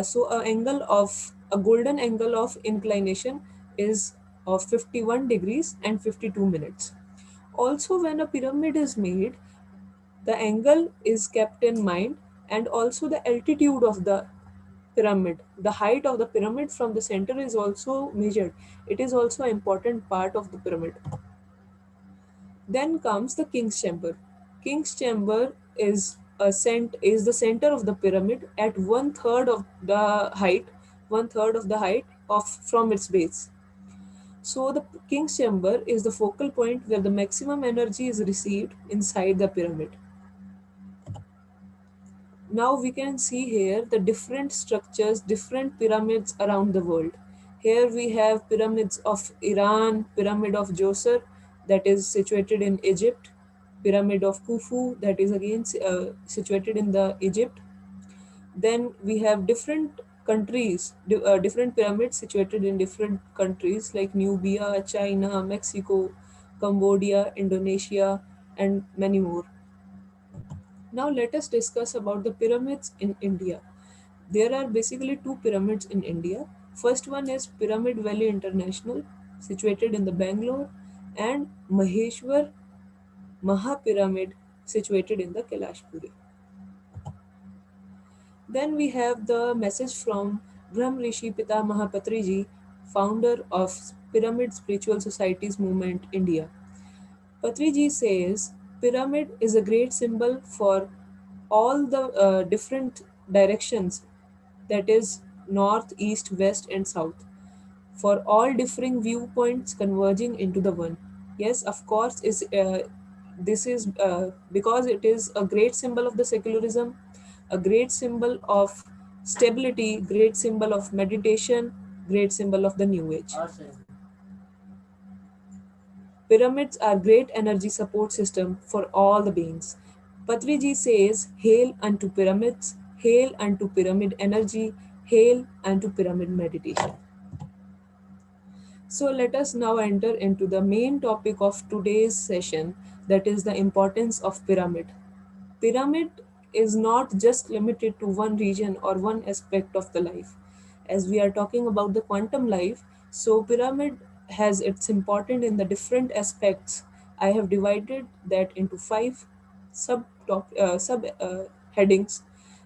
so a golden angle of inclination is of 51 degrees and 52 minutes. Also, when a pyramid is made, the angle is kept in mind, and also the altitude of the pyramid. The height of the pyramid from the center is also measured. It is also an important part of the pyramid. Then comes the king's chamber. King's chamber is the center of the pyramid at one third of the height of from its base. So the king's chamber is the focal point where the maximum energy is received inside the pyramid. Now we can see here the different structures, different pyramids around the world. Here we have pyramids of Iran, pyramid of Djoser that is situated in Egypt, pyramid of Khufu that is again situated in the Egypt. Then we have different countries, different pyramids situated in different countries like Nubia, China, Mexico, Cambodia, Indonesia, and many more. Now let us discuss about the pyramids in India. There are basically two pyramids in India. First one is Pyramid Valley International, situated in the Bangalore, and Maheshwar Maha Pyramid, situated in the Kailashpuri. Then we have the message from BRAHMARSHI PITAMAHA PATRI, founder of Pyramid Spiritual Societies Movement India. Patriji says pyramid is a great symbol for all the different directions, that is north, east, west, and south, for all differing viewpoints converging into the one. Yes, of course, is this is because it is a great symbol of the secularism, a great symbol of stability, great symbol of meditation, great symbol of the new age. Pyramids are great energy support system for all the beings. Patriji says, hail unto pyramids, hail unto pyramid energy, hail unto pyramid meditation. So let us now enter into the main topic of today's session, that is the importance of pyramid. Pyramid is not just limited to one region or one aspect of the life. As we are talking about the quantum life, so pyramid has its importance in the different aspects. I have divided that into five sub headings,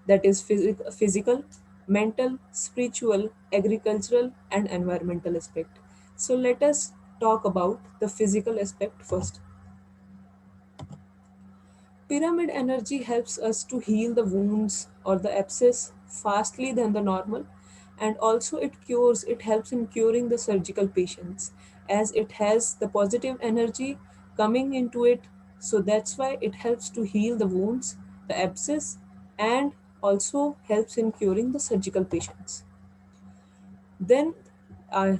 that is physical, mental, spiritual, agricultural, and environmental aspect. So let us talk about the physical aspect first. Pyramid energy helps us to heal the wounds or the abscess fastly than the normal, and also it helps in curing the surgical patients as it has the positive energy coming into it. So that's why it helps to heal the wounds, the abscess, and also helps in curing the surgical patients. Then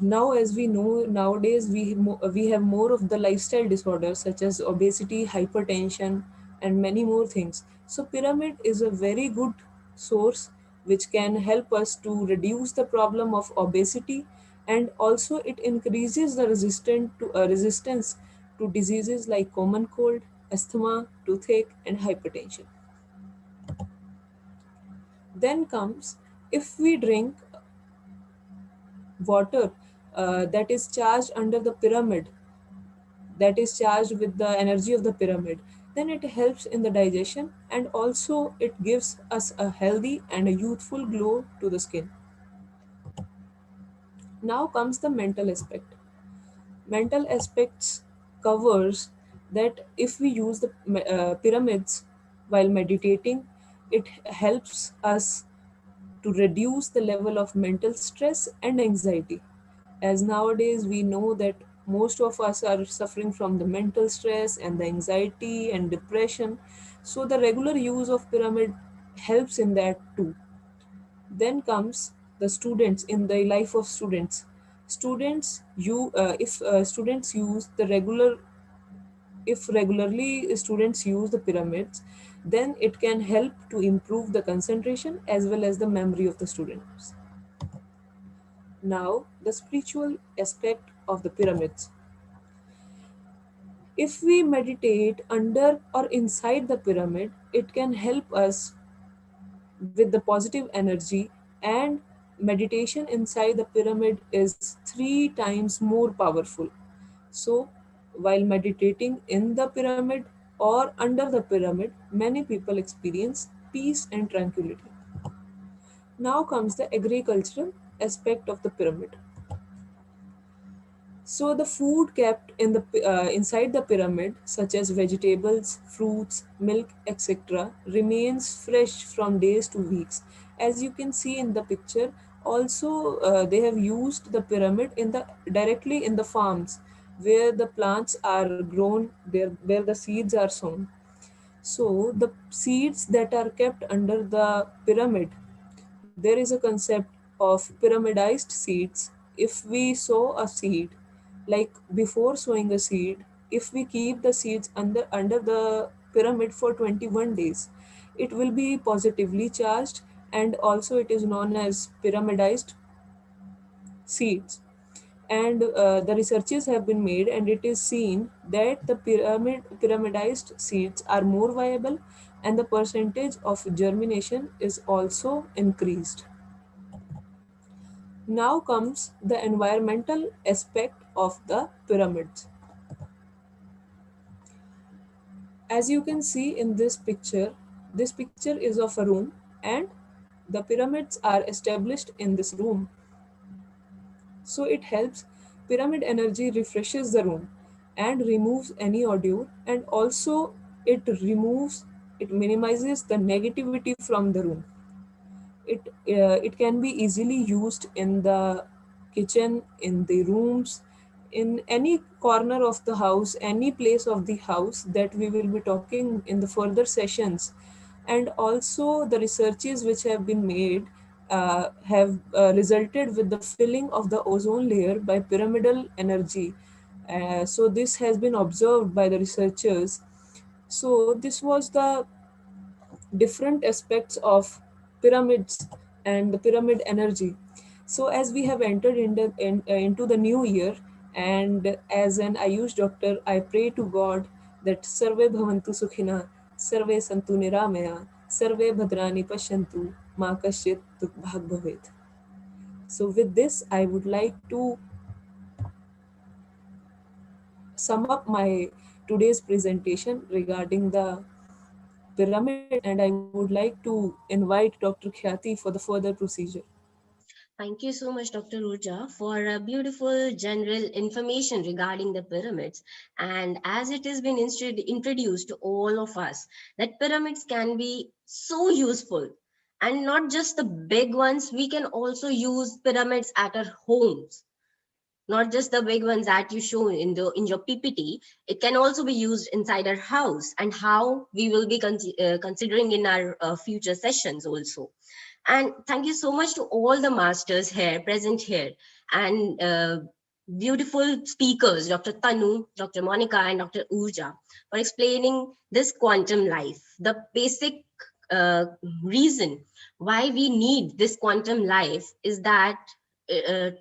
now, as we know, nowadays we have more of the lifestyle disorders such as obesity, hypertension, and many more things. So pyramid is a very good source which can help us to reduce the problem of obesity, and also it increases the resistance to diseases like common cold, asthma, toothache, and hypertension. Then comes, if we drink water that is charged under the pyramid, that is charged with the energy of the pyramid, then it helps in the digestion, and also it gives us a healthy and a youthful glow to the skin. Now comes the mental aspect. Mental aspects covers that if we use the pyramids while meditating, it helps us to reduce the level of mental stress and anxiety, as nowadays we know that most of us are suffering from the mental stress and the anxiety and depression. So the regular use of pyramid helps in that too. Then comes the students, in the life of students. Students you if students use the regular If regularly students use the pyramids, then it can help to improve the concentration as well as the memory of the students. Now, the spiritual aspect of the pyramids. If we meditate under or inside the pyramid, it can help us with the positive energy, and meditation inside the pyramid is 3 times more powerful. So, while meditating in the pyramid or under the pyramid, many people experience peace and tranquility. Now comes the agricultural aspect of the pyramid. So the food kept in the inside the pyramid, such as vegetables, fruits, milk, etc., remains fresh from days to weeks. As you can see in the picture, also they have used the pyramid in the directly in the farms where the plants are grown, there where the seeds are sown. So the seeds that are kept under the pyramid, there is a concept of pyramidized seeds. If we sow a seed, like before sowing a seed, if we keep the seeds under the pyramid for 21 days, it will be positively charged, and also it is known as pyramidized seeds. And the researches have been made, and it is seen that the pyramidized seeds are more viable, and the percentage of germination is also increased. Now comes the environmental aspect of the pyramids. As you can see in this picture is of a room, and the pyramids are established in this room. So it helps, pyramid energy refreshes the room and removes any odor, and also it minimizes the negativity from the room. It can be easily used in the kitchen, in the rooms, in any corner of the house, any place of the house that we will be talking in the further sessions. And also the researches which have been made have resulted with the filling of the ozone layer by pyramidal energy. So this has been observed by the researchers. So this was the different aspects of pyramids and the pyramid energy. So as we have entered into the new year, and as an Ayush doctor, I pray to God that Sarve Bhavantu Sukhina, Sarve Santu Niramaya, Sarve Bhadrani Pashyantu, Ma Kasyit Dukh Bhag Bhavet. So with this, I would like to sum up my today's presentation regarding the pyramid, and I would like to invite Dr. Khyati for the further procedure. Thank you so much, Dr. Urja, for a beautiful general information regarding the pyramids. And as it has been introduced to all of us, that pyramids can be so useful. And not just the big ones, we can also use pyramids at our homes. Not just the big ones that you show in your PPT, it can also be used inside our house, and how we will be considering in our future sessions also. And thank you so much to all the masters here present here, and beautiful speakers, Dr. Tanu, Dr. Monika, and Dr. Urja, for explaining this quantum life, the basic uh, reason why we need this quantum life is that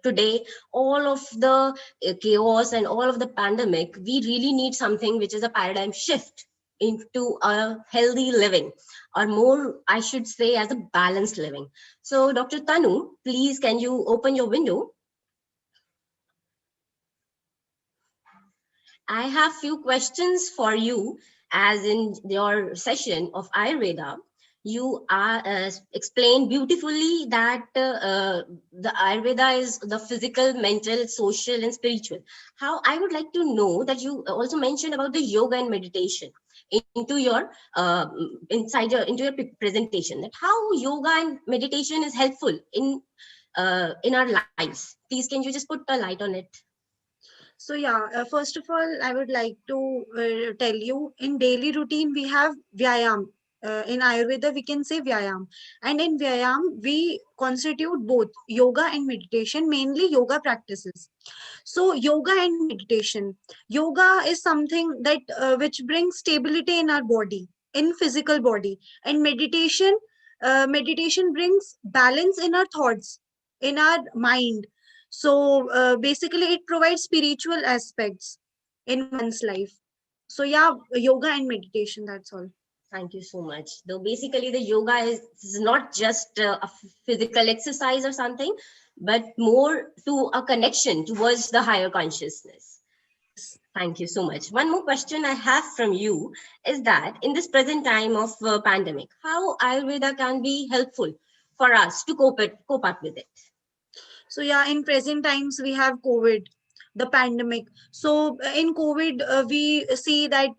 today, all of the chaos and all of the pandemic, we really need something which is a paradigm shift into a healthy living, or more, I should say, as a balanced living. So, Dr. Tanu, please, can you open your window? I have few questions for you, as in your session of Ayurveda, you are explained beautifully that the Ayurveda is the physical, mental, social, and spiritual. How I would like to know that you also mentioned about the yoga and meditation into your into your presentation. That how yoga and meditation is helpful in our lives. Please, can you just put a light on it? So yeah, first of all, I would like to tell you, in daily routine we have vyayam. In Ayurveda, we can say vyayam, and in vyayam we constitute both yoga and meditation, mainly yoga practices. So yoga and meditation. Yoga is something that which brings stability in our body, in physical body, and meditation brings balance in our thoughts, in our mind. So basically, it provides spiritual aspects in one's life. So yeah, yoga and meditation. That's all. Thank you so much. Though basically the yoga is not just a physical exercise or something, but more to a connection towards the higher consciousness. Yes. Thank you so much. One more question I have from you is that in this present time of pandemic, how Ayurveda can be helpful for us to cope up with it? So yeah, in present times we have COVID, the pandemic. So in COVID, we see that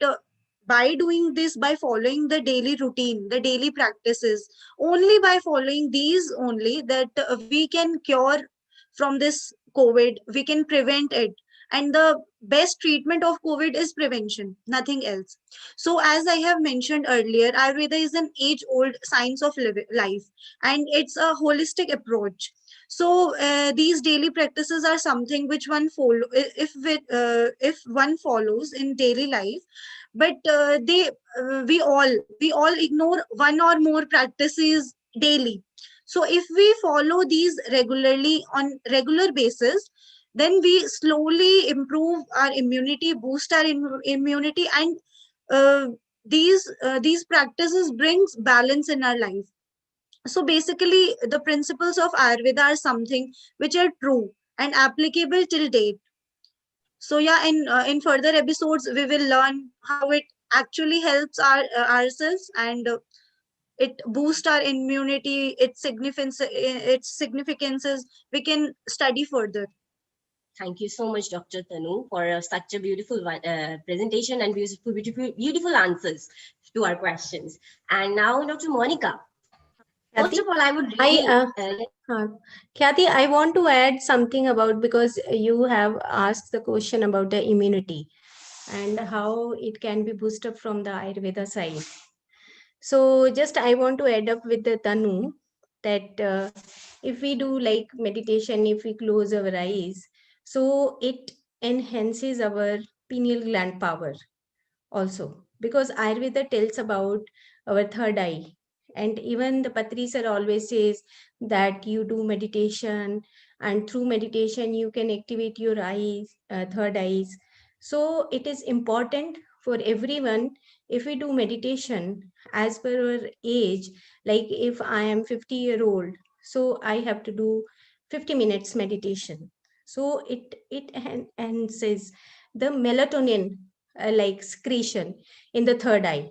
by doing this, by following the daily routine, the daily practices, only by following these only, that we can cure from this COVID, we can prevent it. and the best treatment of COVID is prevention, nothing else. So, as I have mentioned earlier, Ayurveda is an age old science of life, and it's a holistic approach. So, these daily practices are something which one follow if one follows in daily life, but we all ignore one or more practices daily. So if we follow these regularly on regular basis, then we slowly improve our immunity, boost our immunity, and uh, these practices brings balance in our life. So basically, the principles of Ayurveda are something which are true and applicable till date. So yeah, in further episodes, we will learn how it actually helps ourselves, and it boosts our immunity, its significances we can study further. Thank you so much, Dr. Tanu, for such a beautiful presentation and beautiful answers to our questions. And now, Dr. Monica. First Kathy, of all, I would I really Kathy, I want to add something about, because you have asked the question about the immunity and how it can be boosted from the Ayurveda side. So just I want to add up with the Tanu that if we do like meditation, if we close our eyes, so it enhances our pineal gland power also, because Ayurveda tells about our third eye. And even the Patri sir always says that you do meditation, and through meditation you can activate your eyes, third eyes. So it is important for everyone, if we do meditation as per our age, like if I am 50-year-old, so I have to do 50 minutes meditation. So it enhances the melatonin like secretion in the third eye.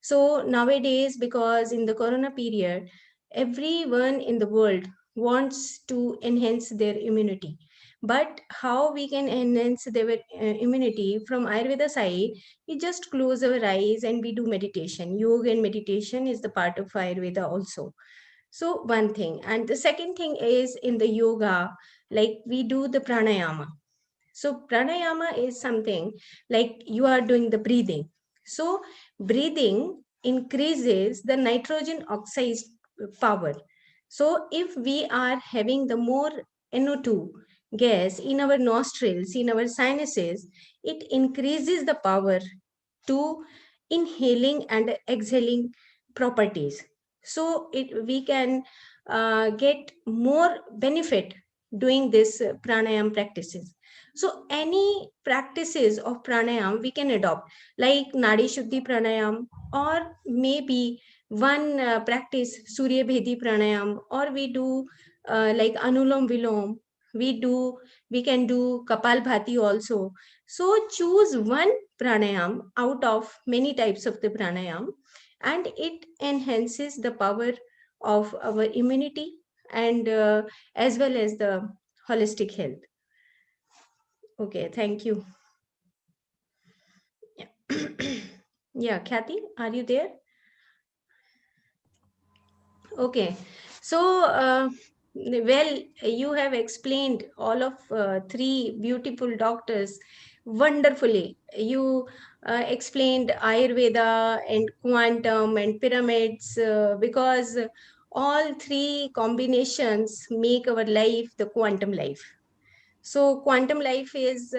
So nowadays, because in the corona period, everyone in the world wants to enhance their immunity. But how we can enhance their immunity from Ayurveda side, we just close our eyes and we do meditation. Yoga and meditation is the part of Ayurveda also. So one thing. And the second thing is in the yoga, like we do the pranayama. So pranayama is something like you are doing the breathing. So breathing increases the nitrogen oxide power. So if we are having the more NO2 gas in our nostrils, in our sinuses, it increases the power to inhaling and exhaling properties. So we can get more benefit doing this pranayam practices. So any practices of pranayam we can adopt, like Nadi Shuddhi pranayam, or maybe one practice Surya Bhedi pranayam, or we do like Anulom Vilom. We can do Kapal Bhati also. So choose one pranayam out of many types of the pranayam, and it enhances the power of our immunity and as well as the holistic health. Okay, thank you. Yeah, yeah, Kathy, are you there? Okay, so well, you have explained all of three beautiful doctors wonderfully. You explained Ayurveda and quantum and pyramids because all three combinations make our life the quantum life. So quantum life is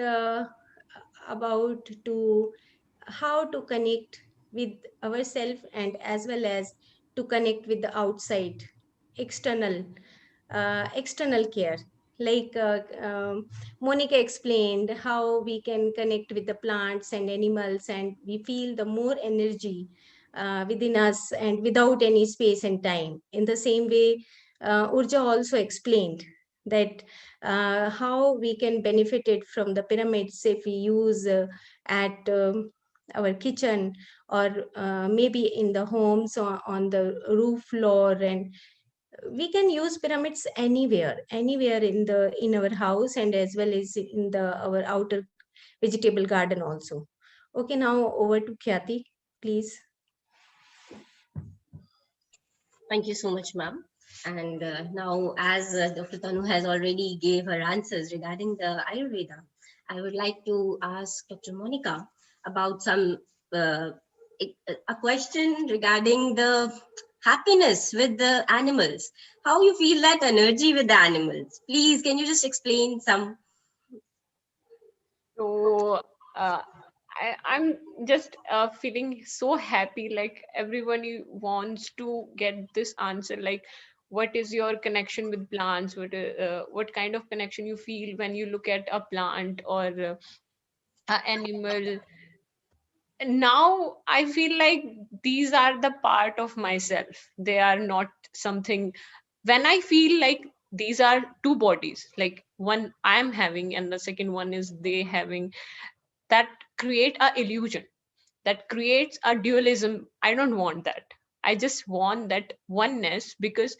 about to how to connect with ourselves and as well as to connect with the outside external external care, like Monica explained how we can connect with the plants and animals and we feel the more energy within us and without any space and time. In the same way, Urja also explained that how we can benefit it from the pyramids if we use at our kitchen, or maybe in the homes or on the roof floor, and we can use pyramids anywhere in our house and as well as in the our outer vegetable garden also. Okay, now over to Khyati, please. Thank you so much, ma'am. And now, as Dr. Tanu has already gave her answers regarding the Ayurveda, I would like to ask Dr. Monica about uh, a question regarding the happiness with the animals. How you feel that energy with the animals? Please, can you just explain some? So I'm just feeling so happy. Like everyone wants to get this answer. Like, what is your connection with plants? What kind of connection you feel when you look at a plant or a animal? Now I feel like these are the part of myself. They are not something. When I feel like these are two bodies, like one I am having and the second one is they having, that create a illusion, that creates a dualism. I don't want that. I just want that oneness, because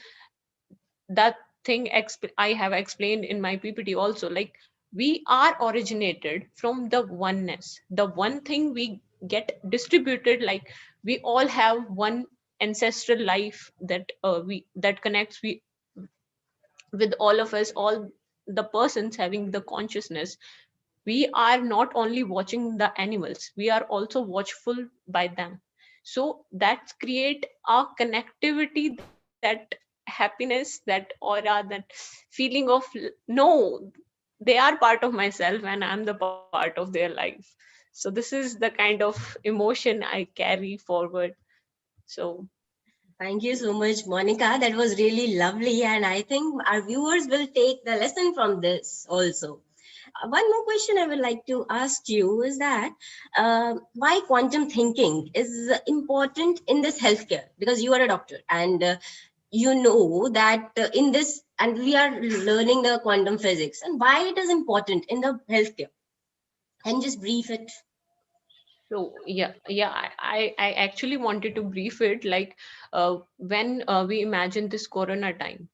that thing I have explained in my PPT also, like we are originated from the oneness, the one thing we get distributed. Like we all have one ancestral life that we that connects we with all of us, all the persons having the consciousness. We are not only watching the animals, we are also watchful by them. So that's create a connectivity, that happiness, that aura, that feeling of no, they are part of myself and I'm the part of their life. So this is the kind of emotion I carry forward. So Thank you so much, Monica. That was really lovely, and I think our viewers will take the lesson from this also. One more question I would like to ask you is that why quantum thinking is important in this healthcare? Because you are a doctor, and you know that in this, and we are learning the quantum physics, and why it is important in the healthcare. Can you just brief it? I actually wanted to brief it. Like when we imagine this corona time,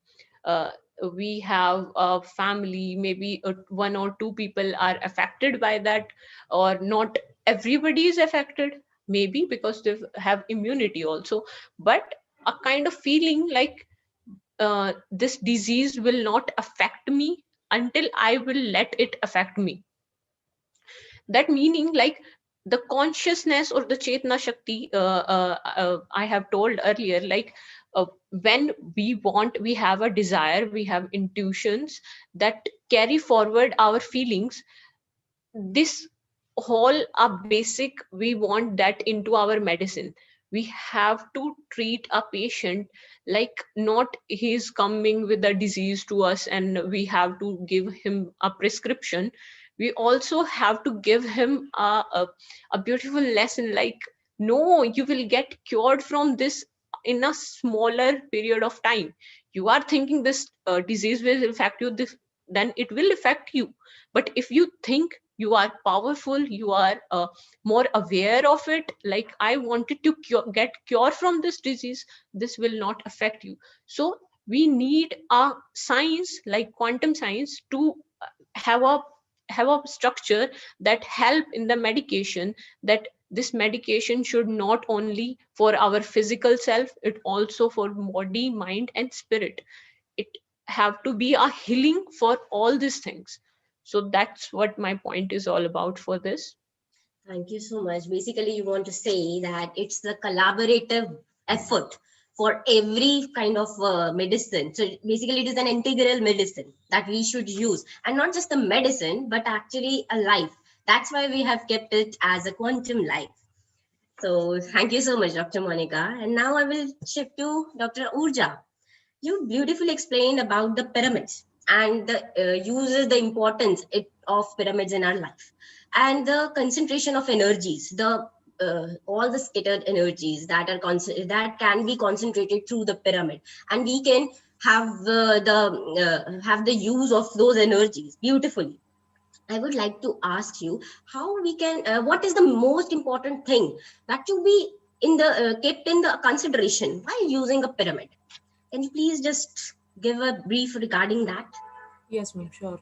uh, we have a family, maybe one or two people are affected by that, or not everybody is affected, maybe because they have immunity also, but a kind of feeling like this disease will not affect me until I will let it affect me. That meaning, like the consciousness or the chetna shakti, I have told earlier, like when we have a desire, we have intuitions that carry forward our feelings. This whole a basic, we want that into our medicine. We have to treat a patient like not he's coming with a disease to us and we have to give him a prescription. We also have to give him a beautiful lesson, like no, you will get cured from this in a smaller period of time. You are thinking this disease will affect you, this, then it will affect you. But if you think you are powerful, you are more aware of it, like I wanted to get cure from this disease, this will not affect you. So we need a science like quantum science to have a have a structure that help in the medication, that this medication should not only for our physical self, it also for body, mind and spirit. It have to be a healing for all these things. So that's what my point is all about for this. Thank you so much. Basically, you want to say that it's the collaborative effort for every kind of medicine. So basically, it is an integral medicine that we should use, and not just the medicine, but actually a life. That's why we have kept it as a quantum life. So thank you so much, Dr. Monica. And now I will shift to Dr. Urja. You beautifully explained about the pyramids and the uses, the importance of pyramids in our life, and the concentration of energies, the all the scattered energies that are that can be concentrated through the pyramid, and we can have the use of those energies beautifully. I would like to ask you how we can, what is the most important thing that to be in the kept in the consideration while using a pyramid? Can you please just give a brief regarding that? Yes, ma'am, sure.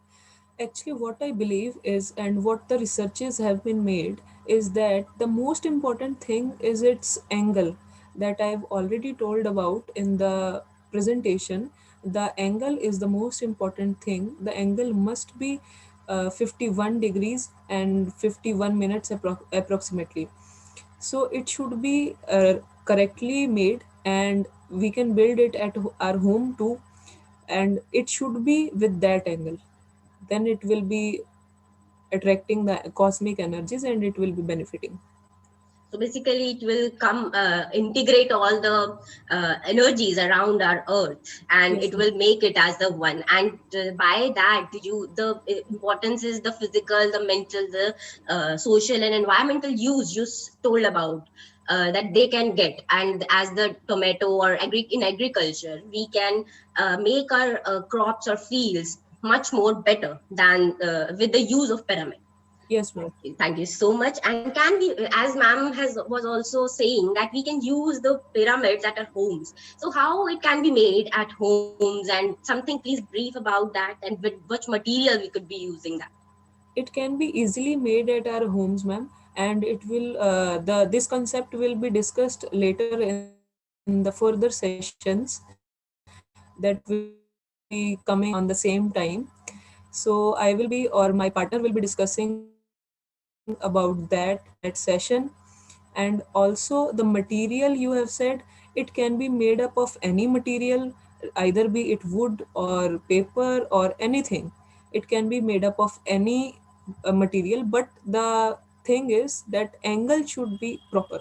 Actually, what I believe is, and what the researches have been made, is that the most important thing is its angle that I've already told about in the presentation. The angle is the most important thing. The angle must be 51 degrees and 51 minutes approximately. So it should be correctly made, and we can build it at our home too, and it should be with that angle. Then it will be attracting the cosmic energies and it will be benefiting. So basically, it will come integrate all the energies around our Earth, and Yes, it ma'am. will make it as the one. And by that, importance is the physical, the mental, the social, and environmental use you told about. That they can get, and as the tomato or in agriculture, we can make our crops or fields much more better than with the use of pyramid. Yes, ma'am. Thank you so much. And can we, as ma'am has was also saying, that we can use the pyramids at our homes. So how it can be made at homes, and something please brief about that, and with which material we could be using that. It can be easily made at our homes, ma'am, and it will the this concept will be discussed later in the further sessions that will be coming on the same time. So I will be, or my partner will be discussing about that session. And also the material you have said, it can be made up of any material, either be it wood or paper or anything. It can be made up of any material, but the thing is that angle should be proper.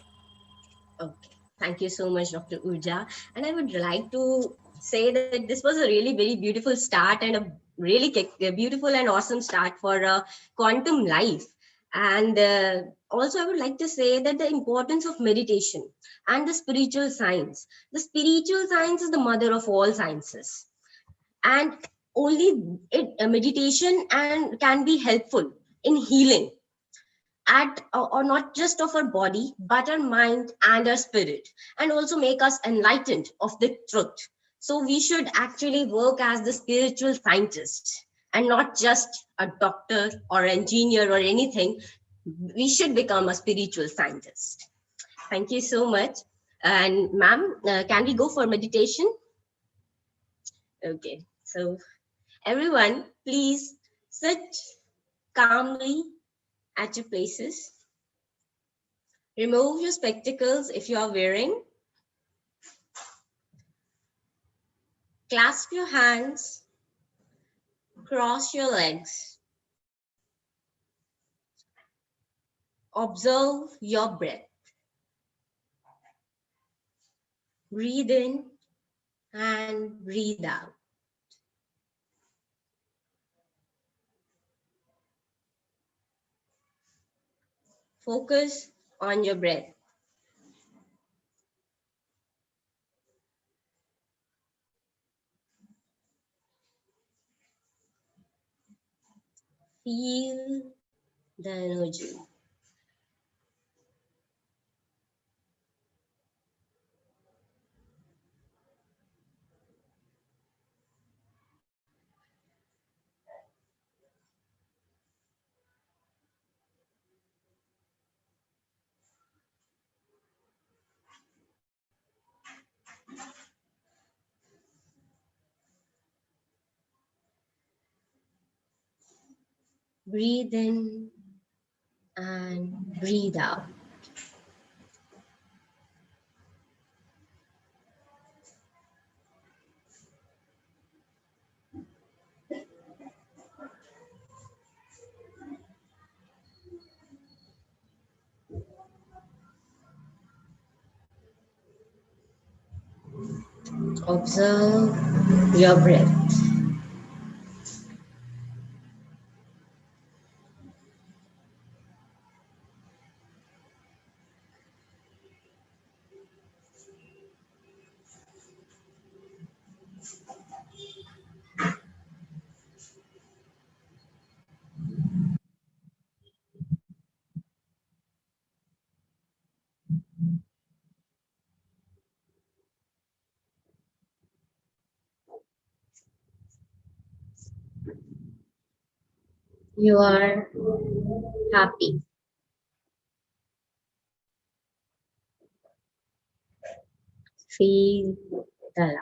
Okay, thank you so much, Dr. Urja. And I would like to say that this was a really very beautiful start, and a beautiful and awesome start for quantum life. And also, I would like to say that the importance of meditation and the spiritual science. The spiritual science is the mother of all sciences, and only meditation and can be helpful in healing at or not just of our body but our mind and our spirit, and also make us enlightened of the truth. So we should actually work as the spiritual scientist and not just a doctor or engineer or anything. We should become a spiritual scientist. Thank you so much. And ma'am, can we go for meditation? Okay, so everyone, please sit calmly at your places. Remove your spectacles if you are wearing. Clasp your hands. Cross your legs. Observe your breath. Breathe in and breathe out. Focus on your breath. Feel the energy. Breathe in and breathe out. Observe your breath. You are happy. Feel the love.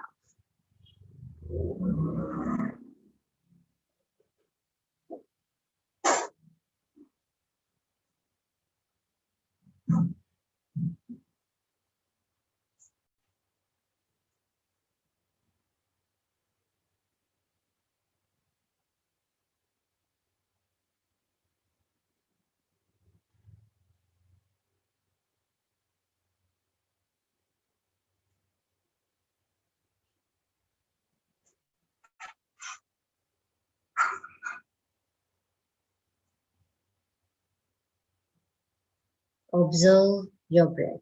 Observe your breath.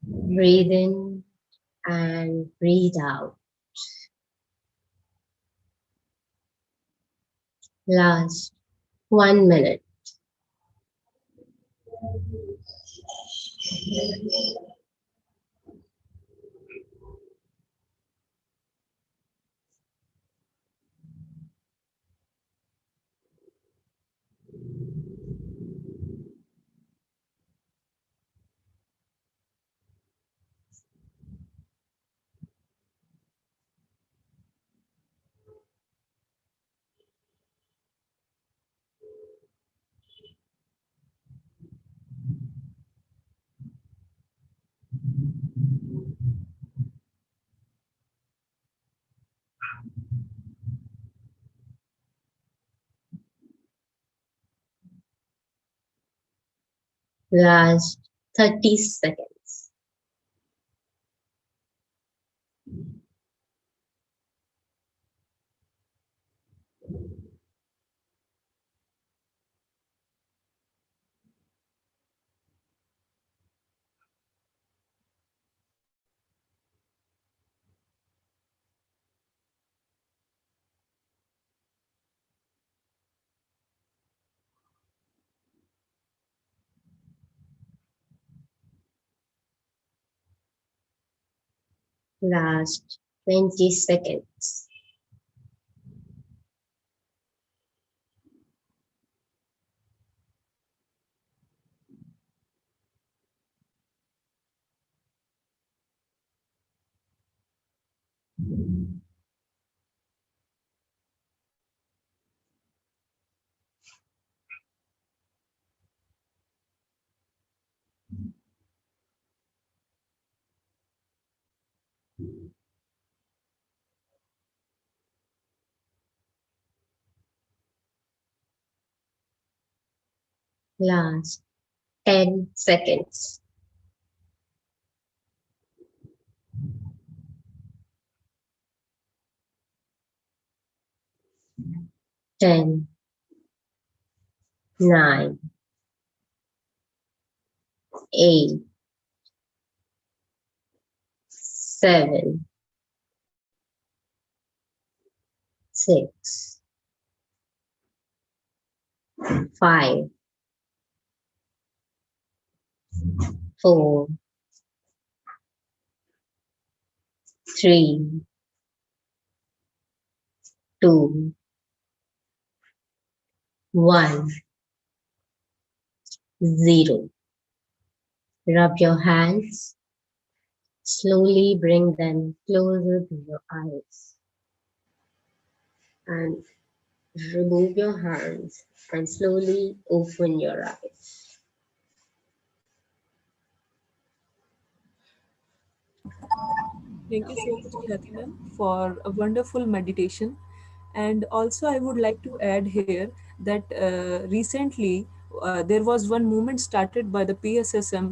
Breathe in and breathe out. Last 1 minute. Last 30 seconds. Last 20 seconds. Last 10 seconds. 10, 9, 8, 7, 6, 5, 4, 3, 2, 1, 0. Rub your hands. Slowly bring them closer to your eyes. And remove your hands and slowly open your eyes. Thank you so much, Khyati ma'am, for a wonderful meditation. And also, I would like to add here that recently there was one movement started by the PSSM,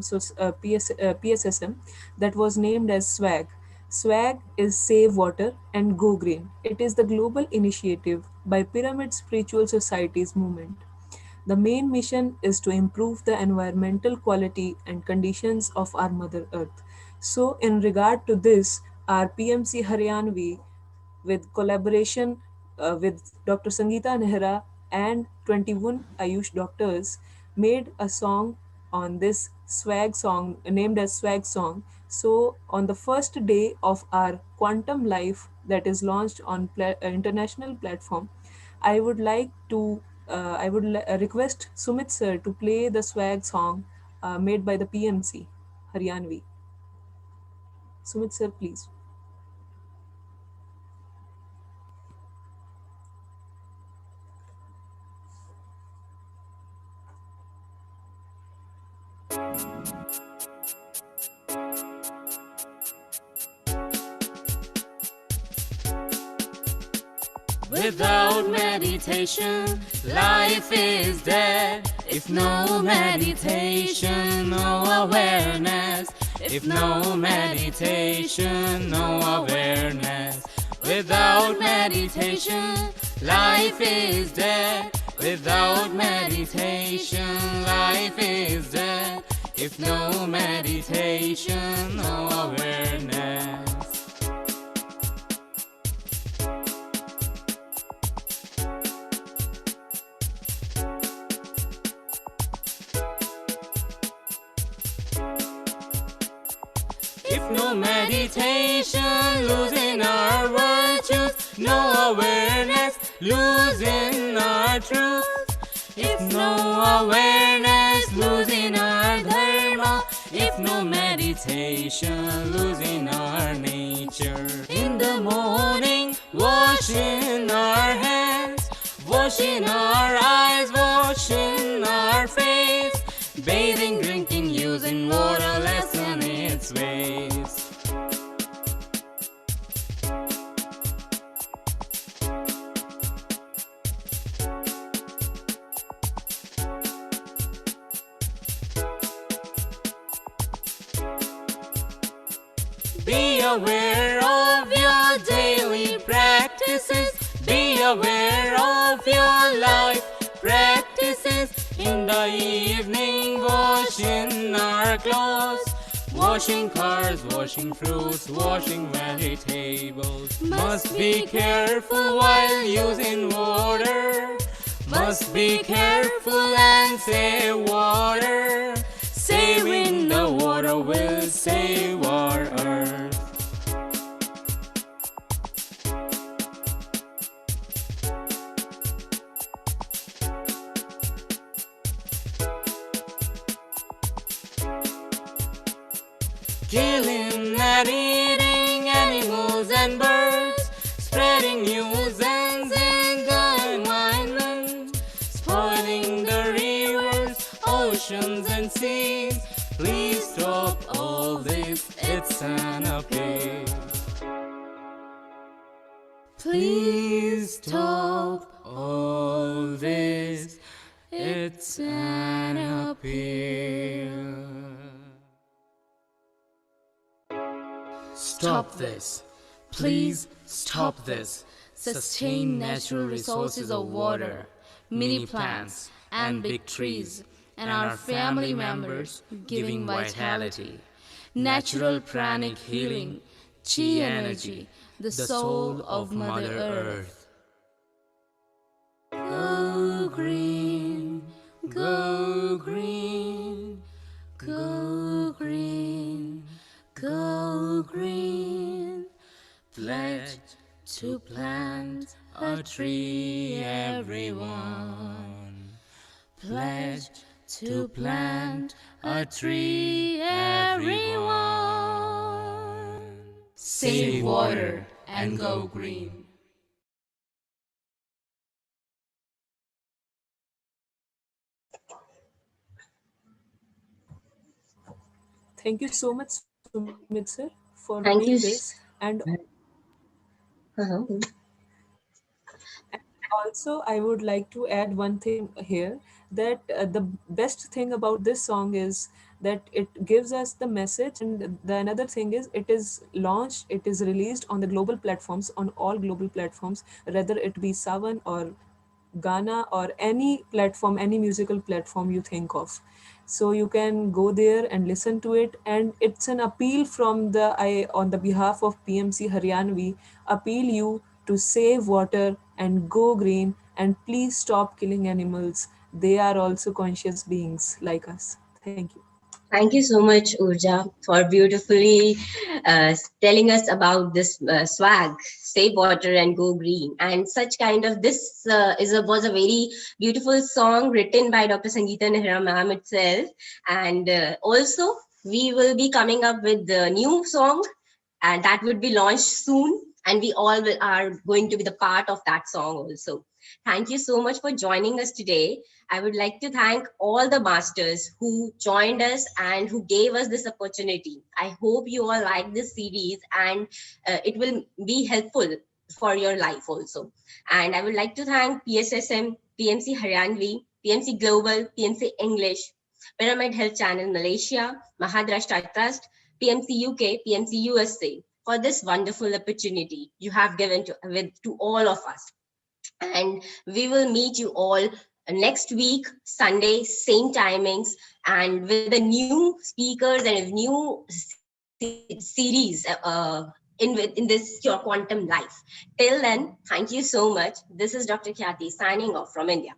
PSSM, that was named as SWAG. SWAG is Save Water and Go Green. It is the global initiative by Pyramid Spiritual Societies movement. The main mission is to improve the environmental quality and conditions of our Mother Earth. So, in regard to this, our PMC Haryanvi, with collaboration with Dr. Sangeeta Nehra and 21 Ayush doctors, made a song on this swag song named as swag song. So on the first day of our quantum life that is launched on international platform, I would like to request Sumit sir to play the swag song made by the PMC Haryanvi. Sumit sir, please. Without meditation, life is dead. If no meditation, no awareness. If no meditation, no awareness. Without meditation, life is dead. Without meditation, life is dead. If no meditation, no awareness. If no meditation, losing our virtues, no awareness, losing our truth. If no awareness, losing our dharma. If no meditation, losing our nature. In the morning, washing our hands, washing our eyes, washing our face, bathing, drinking, using water, lessen its ways. Be aware of your daily practices. Be aware of your life practices. In the evening, washing our clothes, washing cars, washing fruits, washing vegetables. Must be careful while using water. Must be careful and save water. Saving the water will save our earth. Killing and eating animals and birds, spreading nuisance in the environment, spoiling the rivers, oceans and seas. Please stop all this, it's an appeal. Please stop all this, it's an appeal. Stop this. Please stop this. Sustain natural resources of water, mini plants, and big trees, and our family members giving vitality. Natural pranic healing, chi energy, the soul of Mother Earth. Go green, go green, go green. Go green, pledge to plant a tree, everyone. Pledge to plant a tree, everyone. Save water and go green. Thank you so much, Sumit sir, for doing Thank you. this. And Uh-huh. also, I would like to add one thing here, that the best thing about this song is that it gives us the message, and the another thing is it is launched, it is released on the global platforms, on all global platforms, whether it be Savan or Ghana or any platform, any musical platform you think of. So you can go there and listen to it, and it's an appeal from the I on the behalf of PMC Haryanvi, appeal you to save water and go green, and please stop killing animals. They are also conscious beings like us. Thank you. Thank you so much, Urja, for beautifully telling us about this swag, save water and go green. And such kind of this was a very beautiful song written by Dr. Sangeeta Nehra ma'am itself. And also, we will be coming up with the new song, and that would be launched soon. And we all are going to be the part of that song also. Thank you so much for joining us today. I would like to thank all the masters who joined us and who gave us this opportunity. I hope you all like this series and it will be helpful for your life also. And I would like to thank PSSM, PMC Haryanvi, PMC Global, PMC English, Pyramid Health Channel Malaysia, Maharashtra Trust, PMC UK, PMC USA for this wonderful opportunity you have given to all of us. And we will meet you all next week, Sunday, same timings, and with the new speakers and a new series in this Your Quantum Life. Till then, thank you so much. This is Dr. Khyati signing off from India.